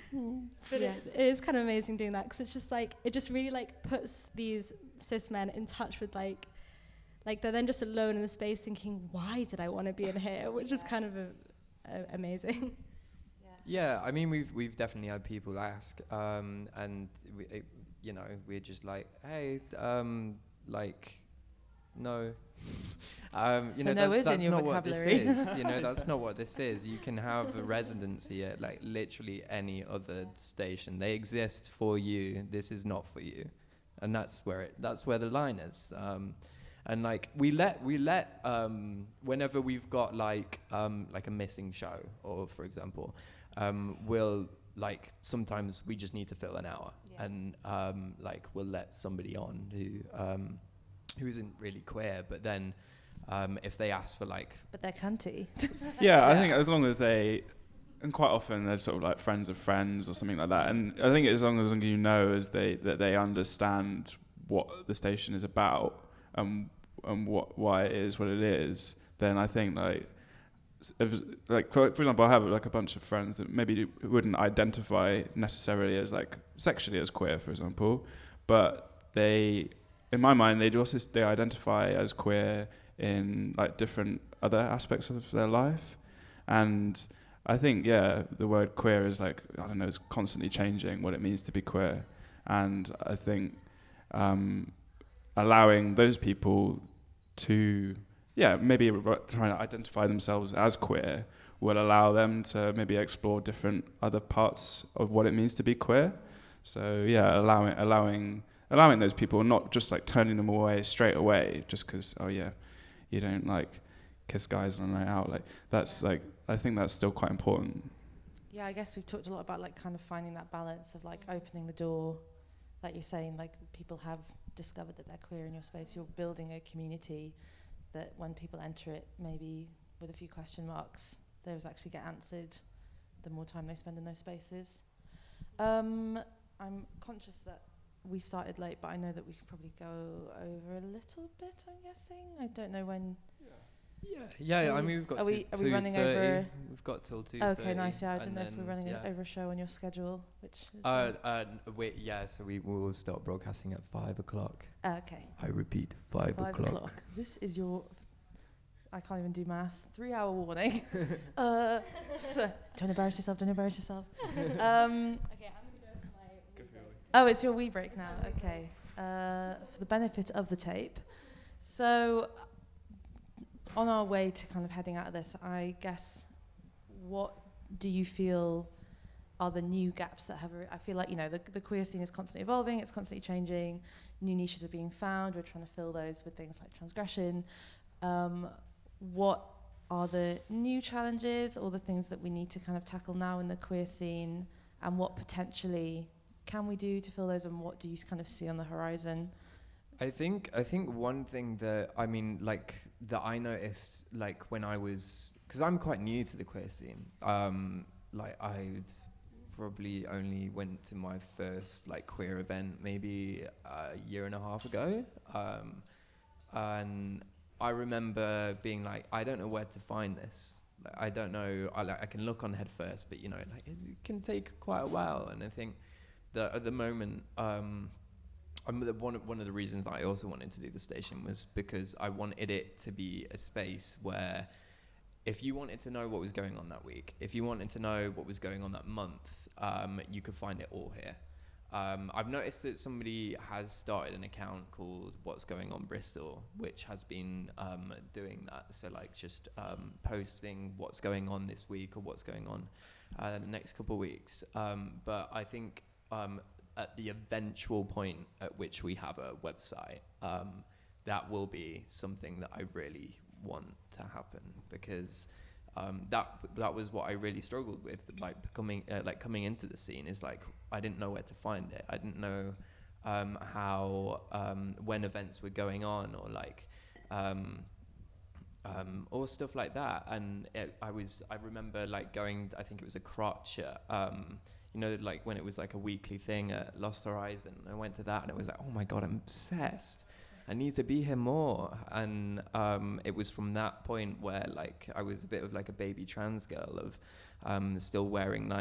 But it is kind of amazing doing that, because it's just like, it just really like puts these cis men in touch with like they're then just alone in the space thinking, why did I want to be in here? Which is kind of amazing.
Yeah, I mean, we've definitely had people ask, and you know, we're just like, hey, like, no. You know, that's not what this is. You know, that's not what this is. You can have a residency at like literally any other station. They exist for you. This is not for you, and that's where the line is. And like we let whenever we've got like a missing show, or for example, we'll like sometimes we just need to fill an hour, and like we'll let somebody on who isn't really queer, but then if they ask for like,
but they're cunty.
I think as long as they, and quite often they're sort of like friends of friends or something like that, and I think as long as you know that they understand what the station is about and why it is what it is, then I think like for example, I have like a bunch of friends that maybe wouldn't identify necessarily as like sexually as queer, for example, but they, in my mind, they identify as queer in like different other aspects of their life. And I think, the word queer is like, I don't know, it's constantly changing what it means to be queer. And I think allowing those people to, maybe trying to identify themselves as queer will allow them to maybe explore different other parts of what it means to be queer. So allowing those people, not just like turning them away straight away just because, you don't like kiss guys on a night out. Like that's like, I think that's still quite important.
Yeah, I guess we've talked a lot about like kind of finding that balance of like opening the door, like you're saying, like people have discovered that they're queer in your space. You're building a community that when people enter it, maybe with a few question marks, those actually get answered the more time they spend in those spaces. I'm conscious that we started late, but I know that we could probably go over a little bit, I'm guessing. I don't know when.
Yeah. I mean, we've got
are we running over?
We've got till 2:30.
Okay, nice. Yeah, I don't know if we're running over a show on your schedule, which is.
So we will start broadcasting at 5 o'clock.
Okay.
I repeat, 5 o'clock.
This is your. I can't even do math. 3-hour warning. So don't embarrass yourself.
Okay, I'm gonna go to my wee break.
Oh, it's your wee break now. Okay. For the benefit of the tape. So, on our way to kind of heading out of this, I guess, what do you feel are the new gaps that have? I feel like the queer scene is constantly evolving. It's constantly changing. New niches are being found. We're trying to fill those with things like transgression. What are the new challenges or the things that we need to kind of tackle now in the queer scene, and what potentially can we do to fill those, and what do you kind of see on the horizon?
I think one thing that that I noticed when I was, because I'm quite new to the queer scene, I probably only went to my first queer event maybe a year and a half ago, and I remember being like, I don't know where to find this. I don't know. I can look on Head First, but it can take quite a while. And I think that at the moment, one of the reasons that I also wanted to do the station was because I wanted it to be a space where, if you wanted to know what was going on that week, if you wanted to know what was going on that month, you could find it all here. I've noticed that somebody has started an account called What's Going On Bristol, which has been doing that. So just posting what's going on this week or what's going on the next couple of weeks. But I think at the eventual point at which we have a website, that will be something that I really want to happen, because that was what I really struggled with, coming into the scene, is I didn't know where to find it. I didn't know how when events were going on, or stuff like that. And I remember going, I think it was a crotch when it was a weekly thing at Lost Horizon. I went to that and it was oh my god, I'm obsessed. I need to be here more. And it was from that point where I was a bit of a baby trans girl of still wearing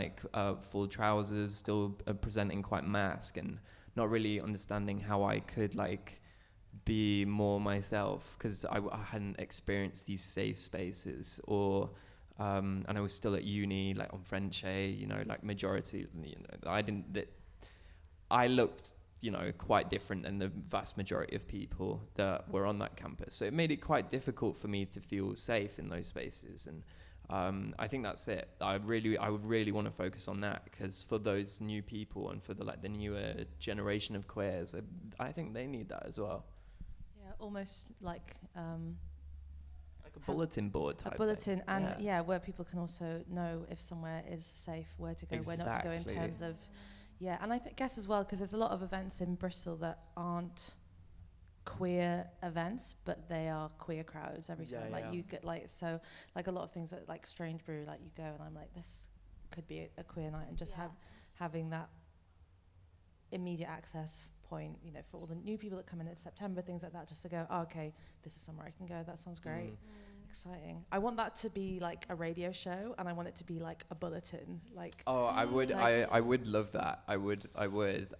full trousers, still presenting quite mask, and not really understanding how I could be more myself, because I hadn't experienced these safe spaces, or and I was still at uni on French A, majority, I looked quite different than the vast majority of people that were on that campus. So it made it quite difficult for me to feel safe in those spaces. And I think that's it. I would really want to focus on that, because for those new people and for the newer generation of queers, I think they need that as well.
Yeah, almost like
a bulletin board type
bulletin
thing.
And where people can also know if somewhere is safe, where to go, where not to go, in terms of and I guess as well, because there's a lot of events in Bristol that aren't queer events, but they are queer crowds every time. You get so a lot of things at Strange Brew, you go and I'm this could be a queer night, and just having that immediate access point, for all the new people that come in September, things like that, just to go, okay, this is somewhere I can go. That sounds great. Exciting. I want that to be like a radio show, and I want it to be like a bulletin. Like,
Oh, I would,
Like-
I would love that. I would. I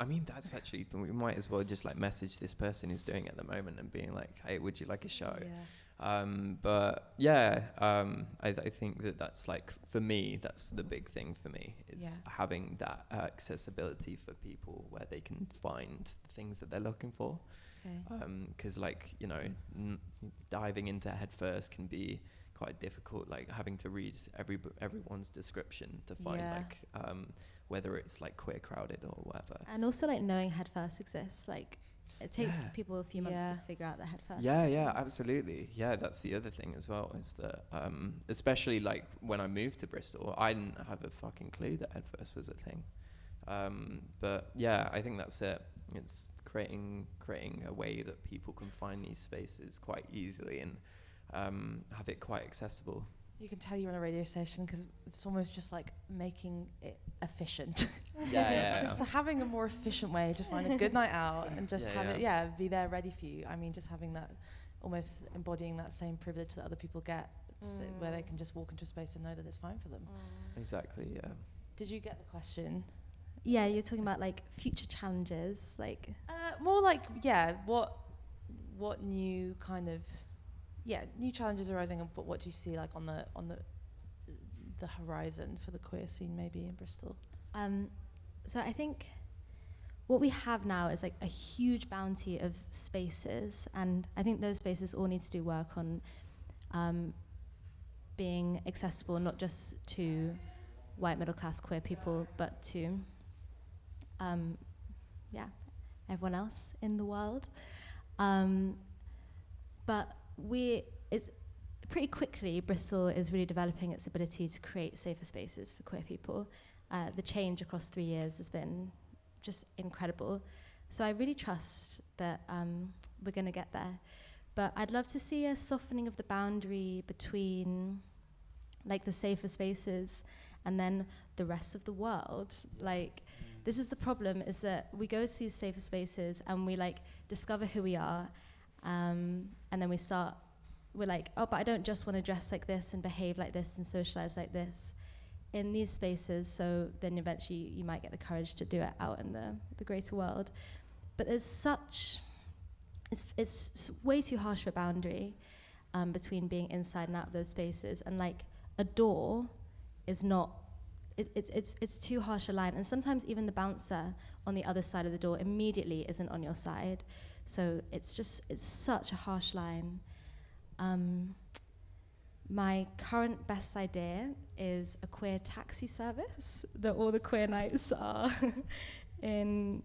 mean, that's actually. We might as well just like message this person who's doing it at the moment and being like, "Hey, would you like a show?"
yeah.
But yeah, I think that's like for me, that's the big thing for me is
Yeah.
having that accessibility for people where they can find the things that they're looking for.
Okay.
Because like diving into head first can be quite difficult, like having to read everyone's description to find
Yeah.
like whether it's like queer crowded or whatever.
And also like knowing headfirst exists, like it takes
Yeah.
people a few months
Yeah.
to figure out the headfirst.
Yeah, absolutely. Yeah, that's the other thing as well, is that especially like when I moved to Bristol, I didn't have a fucking clue that headfirst was a thing. But yeah, I think that's it. It's creating a way that people can find these spaces quite easily and have it quite accessible.
You can tell you're on a radio station because it's almost just like making it efficient.
Yeah.
Just having a more efficient way to find a good night out and just
Yeah,
have
yeah.
it, be there ready for you. I mean, just having that, almost embodying that same privilege that other people get, where they can just walk into a space and know that it's fine for them.
Exactly, yeah.
Did you get the question?
Yeah, you're talking about like future challenges, like
More like, what new kind of, new challenges arising, but what do you see like on the horizon for the queer scene maybe in Bristol?
so I think what we have now is like a huge bounty of spaces, and I think those spaces all need to do work on being accessible not just to white middle class queer people, but to everyone else in the world. But it's pretty quickly, Bristol is really developing its ability to create safer spaces for queer people. The change across 3 years has been just incredible. So I really trust that we're going to get there. But I'd love to see a softening of the boundary between like the safer spaces and then the rest of the world. Like, this is the problem, is that we go to these safer spaces and we like discover who we are, and then we're like, oh, but I don't just want to dress like this and behave like this and socialize like this in these spaces. So then eventually you might get the courage to do it out in the greater world. But there's it's way too harsh of a boundary between being inside and out of those spaces. And like a door is not, it's too harsh a line. And sometimes even the bouncer on the other side of the door immediately isn't on your side. So it's such a harsh line. My current best idea is a queer taxi service that all the queer nights are in,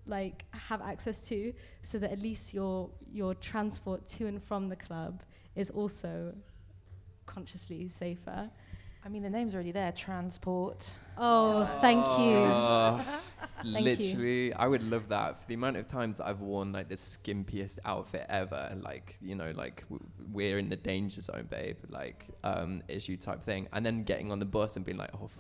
like, have access to, so that at least your transport to and from the club is also consciously safer.
I mean, the name's already there, transport.
Oh, thank you. Thank
Literally, I would love that. For the amount of times that I've worn like the skimpiest outfit ever, like, you know, like we're in the danger zone, babe, like issue type thing, and then getting on the bus and being like, oh,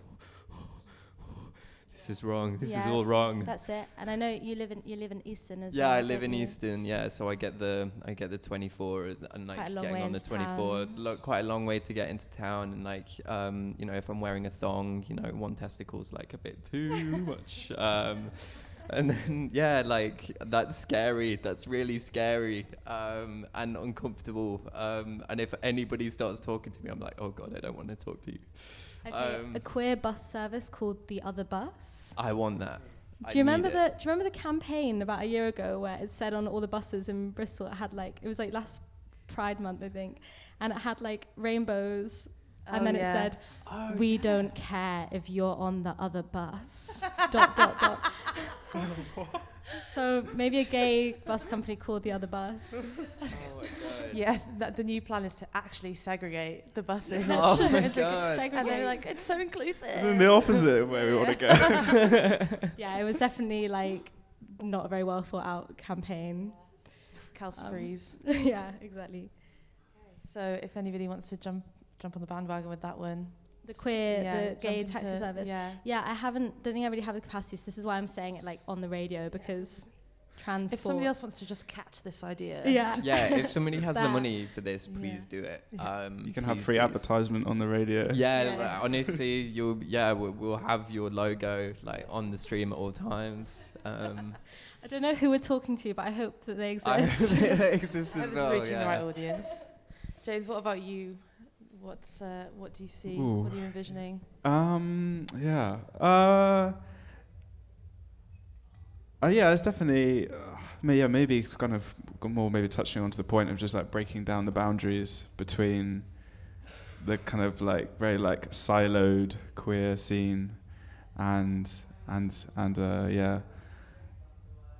this is wrong. This is all wrong.
That's it. And I know you live in Easton as well.
Yeah, I live in
don't you?
Easton. Yeah, so I get the 24 and like
quite a long
getting
way
on the
into
24,
town.
quite a long way to get into town. And like, you know, if I'm wearing a thong, you know, one testicle's like a bit too much. And then yeah, like that's scary. That's really scary and uncomfortable. And if anybody starts talking to me, I'm like, oh god, I don't want to talk to you.
Okay, a queer bus service called The Other Bus.
I want that.
Do you remember the campaign about a year ago where it said on all the buses in Bristol, it had like, it was like last Pride month, I think, and it had like rainbows, and then it said, we don't care if you're on the other bus. ... So maybe a gay bus company called The Other Bus.
Oh my god.
Yeah, the new plan is to actually segregate the buses.
Oh my
It's like
god.
And they're
segregate.
like, it's so inclusive.
It's in the opposite of where we want to go.
Yeah, it was definitely like not a very well thought out campaign.
Calciprees.
Yeah, exactly.
So if anybody wants to jump on the bandwagon with that one.
The queer, the
jump
gay
into-
taxi service.
Yeah.
Yeah, don't think I really have the capacity. So this is why I'm saying it like on the radio, because transport.
If somebody else wants to just catch this idea.
Yeah.
Yeah, if somebody has the
that.
money for this, please do it.
You can have
Please,
free
please.
advertisement on the radio.
Yeah,
Yeah.
like, honestly, we'll have your logo like on the stream at all times.
I don't know who we're talking to, but I hope that they
I
exist.
hope they exist
This
as
is
well.
reaching the right
Yeah.
audience. James, what about you? What do you see?
Ooh.
What are you envisioning?
Yeah. Yeah, it's definitely, maybe kind of more maybe touching onto the point of just like breaking down the boundaries between the kind of like very like siloed queer scene and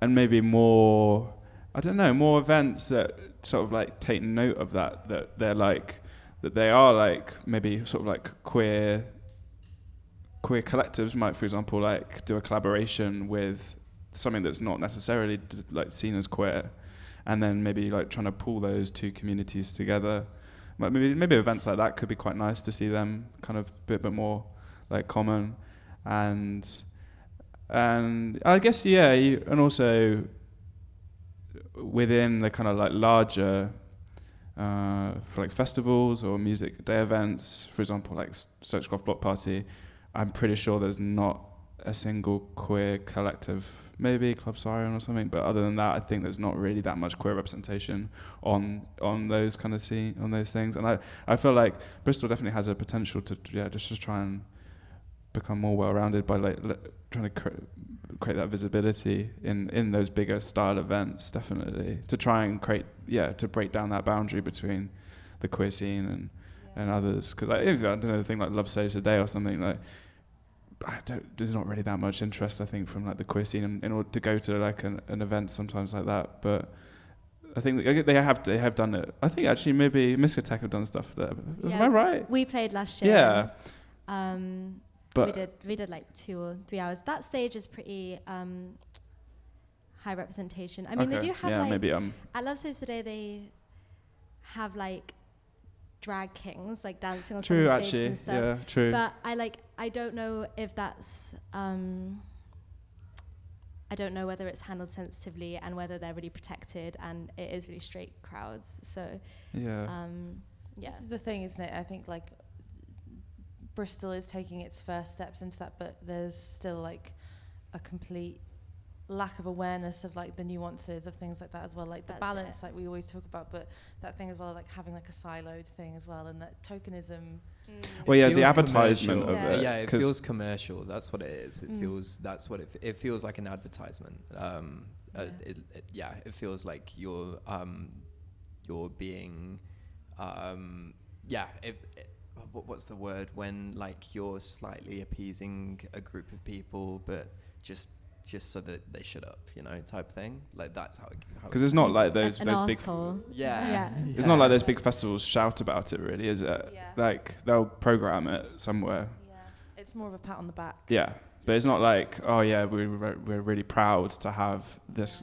maybe more, I don't know, more events that sort of like take note of that they're like, that they are like maybe sort of like queer collectives might, for example, like do a collaboration with something that's not necessarily like seen as queer, and then maybe like trying to pull those two communities together. Like maybe events like that could be quite nice to see them kind of a bit more like common, and I guess and also within the kind of like larger for like festivals or music day events, for example, like Stochcroft Block Party, I'm pretty sure there's not a single queer collective, maybe Club Siren or something, but other than that, I think there's not really that much queer representation on those kind of on those things. And I feel like Bristol definitely has a potential to just try and become more well-rounded by like trying to create that visibility in those bigger style events, definitely, to try and to break down that boundary between the queer scene and others. Because I don't know, the thing like Love Saves the Day or something, like there's not really that much interest, I think, from like the queer scene in order to go to like an event sometimes like that. But I think they have done it. I think actually maybe Miskatech have done stuff there. Am I right?
We played last year.
Yeah.
But we did like 2 or 3 hours. That stage is pretty high representation. I mean, they do have
maybe
at Love Saves the Day they have like drag kings like dancing on
true,
some stages
actually,
and stuff.
yeah, true.
But I don't know if that's I don't know whether it's handled sensitively and whether they're really protected, and it is really straight crowds. So
yeah.
This is the thing, isn't it? I think like Bristol is taking its first steps into that, but there's still like a complete lack of awareness of like the nuances of things like that as well, like the balance like we always talk about, but that thing as well, like having like a siloed thing as well, and that tokenism.
Well, yeah, the advertisement of it.
Yeah, it feels commercial. That's what it is. It feels. That's what it feels like, an advertisement. It feels like you're being. What's the word when like you're slightly appeasing a group of people, but just so that they shut up, type thing. Like that's how.
Because it's not like those big.
Yeah.
It's not like those big festivals shout about it, really, is it?
Yeah.
Like they'll program it somewhere.
Yeah. It's more of a pat on the back.
Yeah, but it's not like, oh yeah, we're really proud to have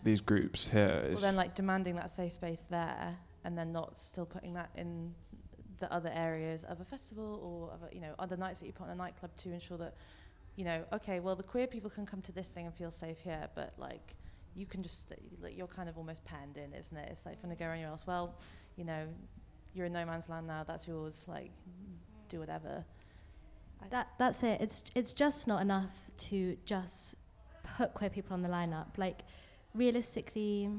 these groups here.
Well, then like demanding that safe space there, and then not still putting that in the other areas of a festival or of other nights that you put on a nightclub to ensure that. Okay, well, the queer people can come to this thing and feel safe here, but like, you can just, you're kind of almost penned in, isn't it? It's like, if you want to go anywhere else, well, you're in no man's land now, that's yours, like, do whatever.
That's it. It's just not enough to just put queer people on the lineup. Like, realistically,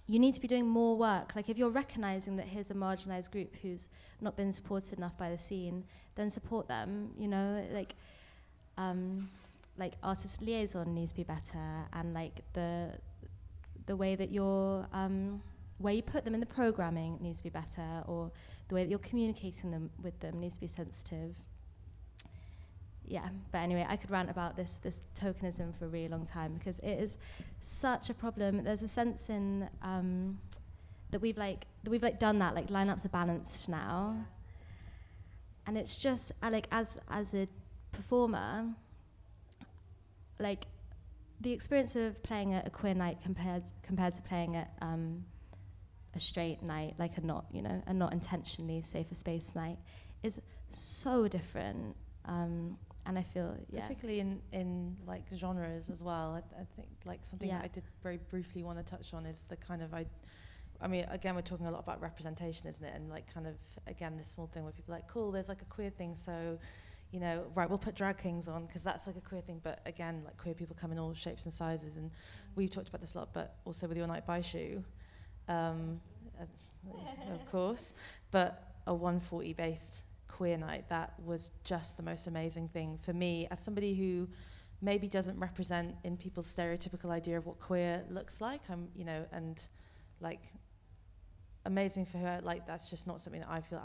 you need to be doing more work. Like, if you're recognizing that here's a marginalized group who's not been supported enough by the scene, then support them, like artist liaison needs to be better, and like the way that you're where you put them in the programming needs to be better, or the way that you're communicating with them needs to be sensitive. Yeah, but anyway, I could rant about this tokenism for a really long time, because it is such a problem. There's a sense in that we've done that, like lineups are balanced now, and it's just as a performer, like the experience of playing at a queer night compared to playing at a straight night, like a not intentionally safer space night, is so different. And I feel,
particularly in like genres as well. I think like something that I did very briefly want to touch on is the kind of I mean, again, we're talking a lot about representation, isn't it? And like kind of, again, this small thing where people are like, cool, there's like a queer thing, so, you know, right, we'll put drag kings on because that's like a queer thing. But again, like queer people come in all shapes and sizes. And we've talked about this a lot, but also with Your Night by Shoe, of course. But a 140 based queer night, that was just the most amazing thing for me as somebody who maybe doesn't represent in people's stereotypical idea of what queer looks like. You know, and like, amazing for her. Like, that's just not something that I feel.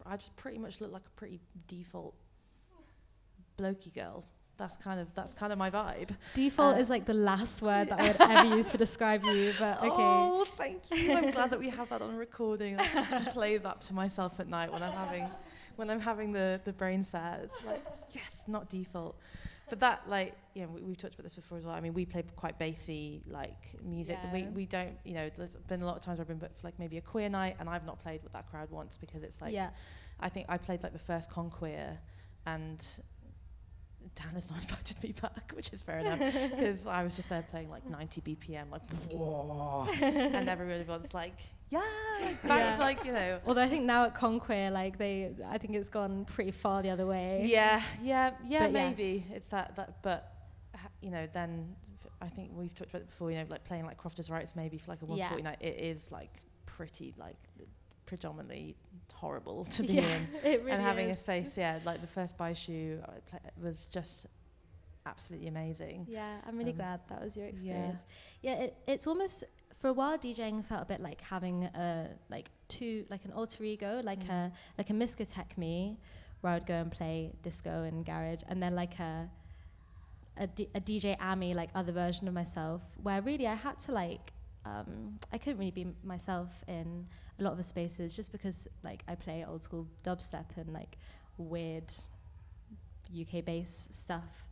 I just pretty much look like a pretty default blokey girl. That's kind of my vibe.
Default is like the last word that I would ever use to describe you, but okay.
Oh, thank you. I'm glad that we have that on recording. I can play that to myself at night when I'm having the brain sad. It's like, yes, not default. But that, like, you know, we've talked about this before as well. I mean, we play quite bassy, like, music.
Yeah.
We don't, you know, there's been a lot of times where I've been booked for, like, maybe a queer night, and I've not played what that crowd wants because it's, like, I think I played, like, the first Conqueer, and Dan has not invited me back, which is fair enough, because I was just there playing, like, 90 BPM, like, whoa, and everyone's like, yeah, like, back, like, you know.
Although I think now at Conquer, like I think it's gone pretty far the other way.
Yeah,
But
maybe
yes.
it's that, but you know, then I think we've talked about it before. You know, like playing like Crofters' Rights maybe for like a 140 night. It is like pretty like predominantly horrible to be in,
it really
and having
is.
a space, like the first By Shoe was just absolutely amazing.
Yeah, I'm really glad that was your experience. Yeah, it's almost. For a while, DJing felt a bit like having an alter ego, like a Miskatech me, where I would go and play disco and garage, and then like a DJ Amy, like other version of myself, where really I had to like I couldn't really be myself in a lot of the spaces just because like I play old school dubstep and like weird UK bass stuff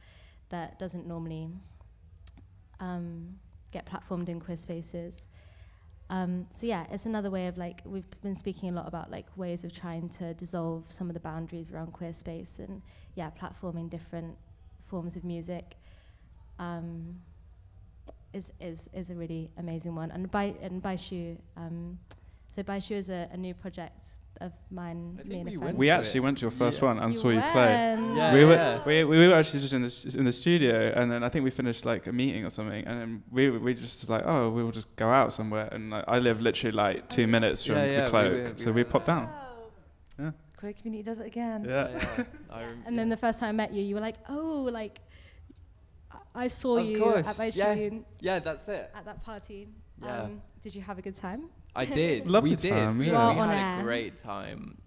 that doesn't normally get platformed in queer spaces. So yeah, it's another way of like, we've been speaking a lot about like ways of trying to dissolve some of the boundaries around queer space and platforming different forms of music is a really amazing one. And By Shoe, so By Shoe is a new project of mine, me and a friend.
We actually went to your first one and saw you
went.
play.
Yeah,
we were actually just in the studio, and then I think we finished like a meeting or something, and then we just like, oh, we will just go out somewhere, and like, I live literally like 2 minutes from the Cloak, so we popped down. Yeah.
Queer community does it again.
Yeah.
And then the first time I met you, you were like, oh, like I saw
Of
you
course.
at By Shoe.
Yeah, that's it.
At that party.
Yeah.
Did you have a good time?
I did.
Lovely
We did.
time,
We
yeah.
Well, on
had
air.
a great time.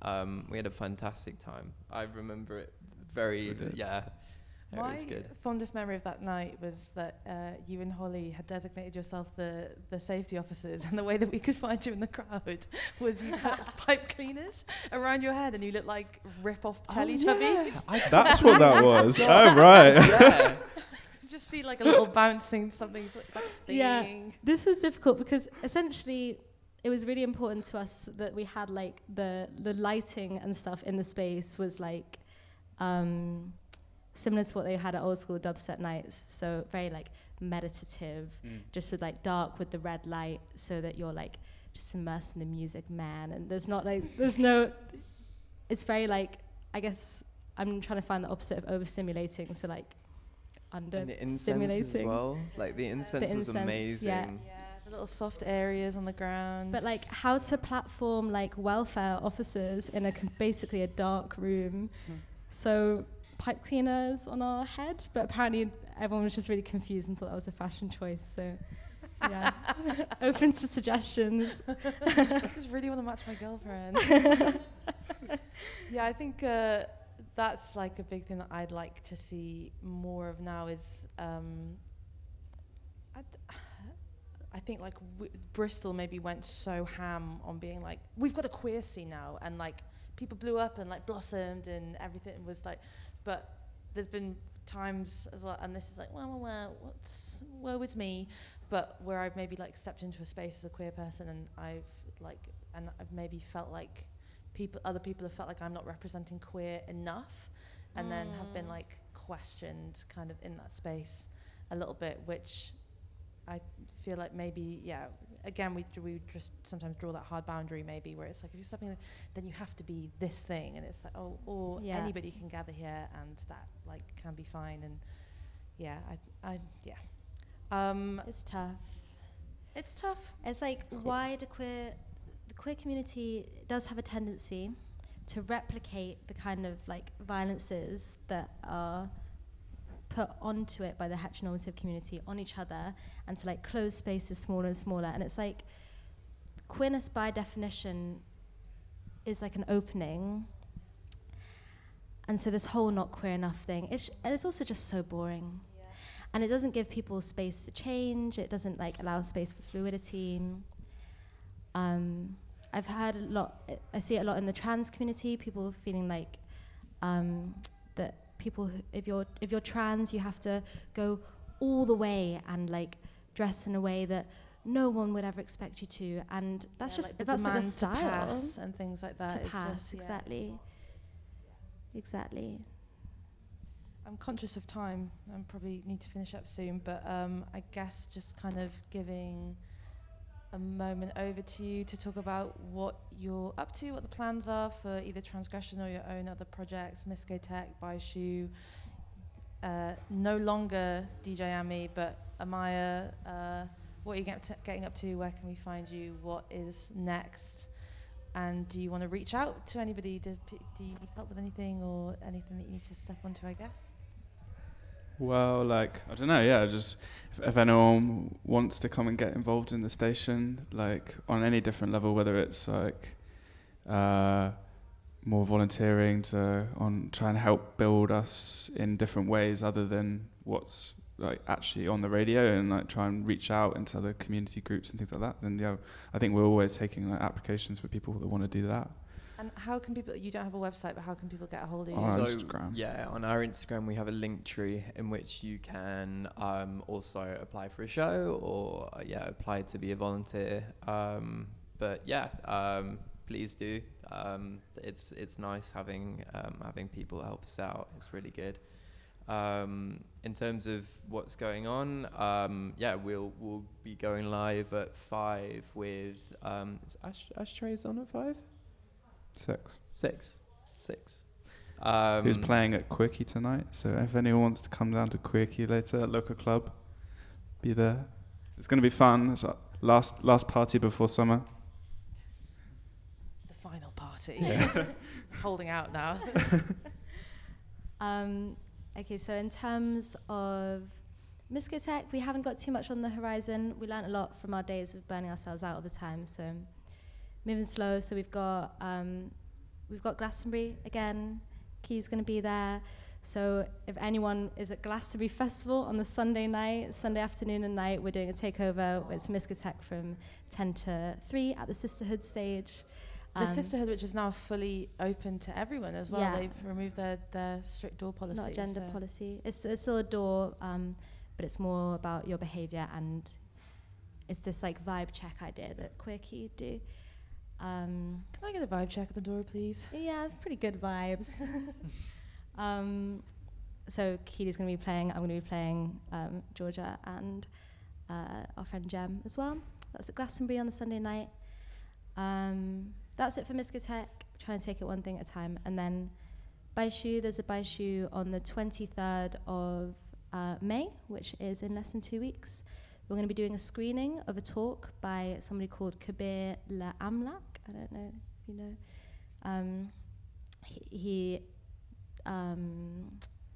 We had a fantastic time. I remember it very. Yeah. It
My
was good.
fondest memory of that night was that you and Holly had designated yourself the safety officers, and the way that we could find you in the crowd was you put pipe cleaners around your head, and you looked like rip-off Teletubbies.
That's what that was. Oh, right.
Yeah.
Just see like a little bouncing something. Like
Yeah.
ding.
This was difficult because essentially it was really important to us that we had like the lighting and stuff in the space was like similar to what they had at old school dubstep nights. So very like meditative, just with like dark with the red light, so that you're like just immersed in the music, man. And there's no, it's very like, I guess I'm trying to find the opposite of overstimulating. So like under
And the incense
stimulating.
as well. Like the incense was
incense,
amazing.
yeah.
The little soft areas on the ground.
But like how to platform like welfare officers in basically a dark room. So pipe cleaners on our head, but apparently everyone was just really confused and thought that was a fashion choice. So yeah, open to suggestions.
I just really want to match my girlfriend. Yeah, I think that's like a big thing that I'd like to see more of now is I think like Bristol maybe went so ham on being like, we've got a queer scene now, and like people blew up and like blossomed and everything was like, but there's been times as well, and this is like, well, woe is me, but where I've maybe like stepped into a space as a queer person, and I've maybe felt like other people have felt like I'm not representing queer enough, and then have been like questioned kind of in that space a little bit, which I feel like maybe, again, we just sometimes draw that hard boundary maybe where it's like if you're stepping in, then you have to be this thing, and it's like, oh, or anybody can gather here and that like can be fine. And
It's tough.
It's tough.
It's like why the queer community does have a tendency to replicate the kind of like violences that are put onto it by the heteronormative community on each other, and to like close spaces smaller and smaller. And it's like queerness by definition is like an opening, and so this whole not queer enough thing, and it's also just so boring. And it doesn't give people space to change. It doesn't like allow space for fluidity. I've heard a lot, I see it a lot in the trans community, people feeling like that people, if you're trans, you have to go all the way and like dress in a way that no one would ever expect you to. And that's just,
like
that's like a style.
To pass and things like that.
To
it's
pass,
just,
exactly. Exactly.
I'm conscious of time. I probably need to finish up soon, but I guess just kind of giving a moment over to you to talk about what you're up to, what the plans are for either Transgression or your own other projects, Miskotech, Buy Shoe, no longer DJ Ami, but Amaya, what are you getting up to, where can we find you, what is next, and do you want to reach out to anybody, do you need help with anything or anything that you need to step onto, I guess?
Well, like, I don't know, just if anyone wants to come and get involved in the station, like on any different level, whether it's like more volunteering to try and help build us in different ways other than what's like actually on the radio, and like try and reach out into other community groups and things like that, then I think we're always taking like applications for people that want to do that.
And how can people, you don't have a website, but how can people get a hold of you?
On our Instagram.
Yeah, on our Instagram we have a link tree in which you can also apply for a show or apply to be a volunteer. Please do. It's nice having people help us out. It's really good. In terms of what's going on, we'll be going live at 5 with is Ashtrays on at 5? 6.
Who's playing at Quirky tonight? So if anyone wants to come down to Quirky later at local club, be there. It's going to be fun. It's our last party before summer.
The final party. Holding out now.
Okay, so in terms of Miskotech, we haven't got too much on the horizon. We learned a lot from our days of burning ourselves out all the time, so moving slow. So we've got Glastonbury again. Key's going to be there. So if anyone is at Glastonbury Festival on the Sunday afternoon and night, we're doing a takeover. It's Miskotech from 10 to 3 at the Sisterhood stage.
The Sisterhood, which is now fully open to everyone as well.
Yeah.
They've removed their strict door policy.
Not gender policy. It's still a door, but it's more about your behaviour, and it's this like vibe check idea that Quirky do.
Can I get a vibe check at the door, please?
Yeah, pretty good vibes. So Keely's going to be playing, I'm going to be playing Georgia and our friend Jem as well. That's at Glastonbury on the Sunday night. That's it for Miskotech. Trying to take it one thing at a time. And then Buy Shoe, there's a Buy Shoe on the 23rd of May, which is in less than 2 weeks. We're going to be doing a screening of a talk by somebody called Kabir La Amlak. I don't know if you know.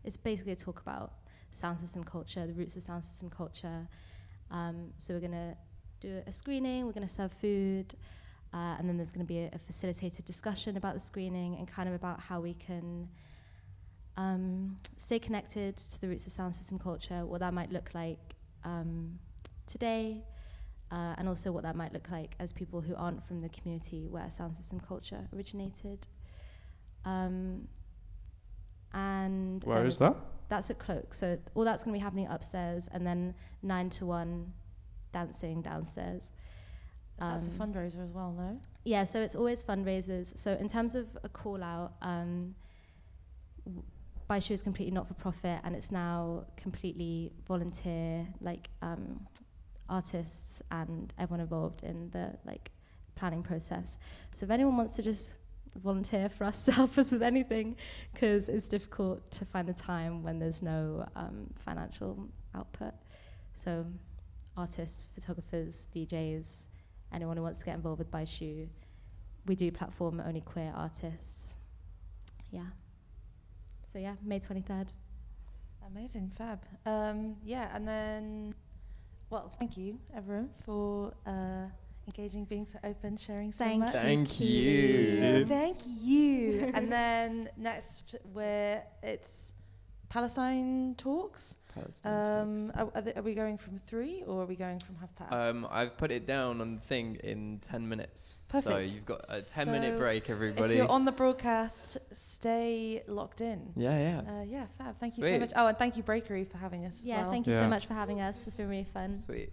It's basically a talk about sound system culture, the roots of sound system culture. So we're going to do a screening, we're going to serve food, and then there's going to be a facilitated discussion about the screening and kind of about how we can stay connected to the roots of sound system culture, what that might look like today, and also what that might look like as people who aren't from the community where sound system culture originated. And
where is that?
That's at Cloak. So all that's going to be happening upstairs, and then 9 to 1 dancing downstairs.
That's a fundraiser as well, no?
Yeah, so it's always fundraisers. So in terms of a call out, Baishu is completely not for profit, and it's now completely volunteer, like artists and everyone involved in the like planning process. So if anyone wants to just volunteer for us to help us with anything, because it's difficult to find the time when there's no financial output. So artists, photographers, DJs, anyone who wants to get involved with Baishu. We do platform only queer artists. Yeah. So yeah, May 23rd.
Amazing, fab. Yeah, and then, well, thank you, everyone, for engaging, being so open, sharing so much.
Thank you.
Thank you. And then next, it's Palestine talks. Are we going from 3 or are we going from past?
I've put it down on the thing in 10 minutes.
Perfect.
So you've got a 10-minute break, everybody.
If you're on the broadcast, stay locked in.
Yeah.
Yeah, fab. Thank you so
Sweet.
much. Oh, and thank you, Brakery, for having us as well.
Yeah, thank you so much for having us. It's been really fun.
Sweet.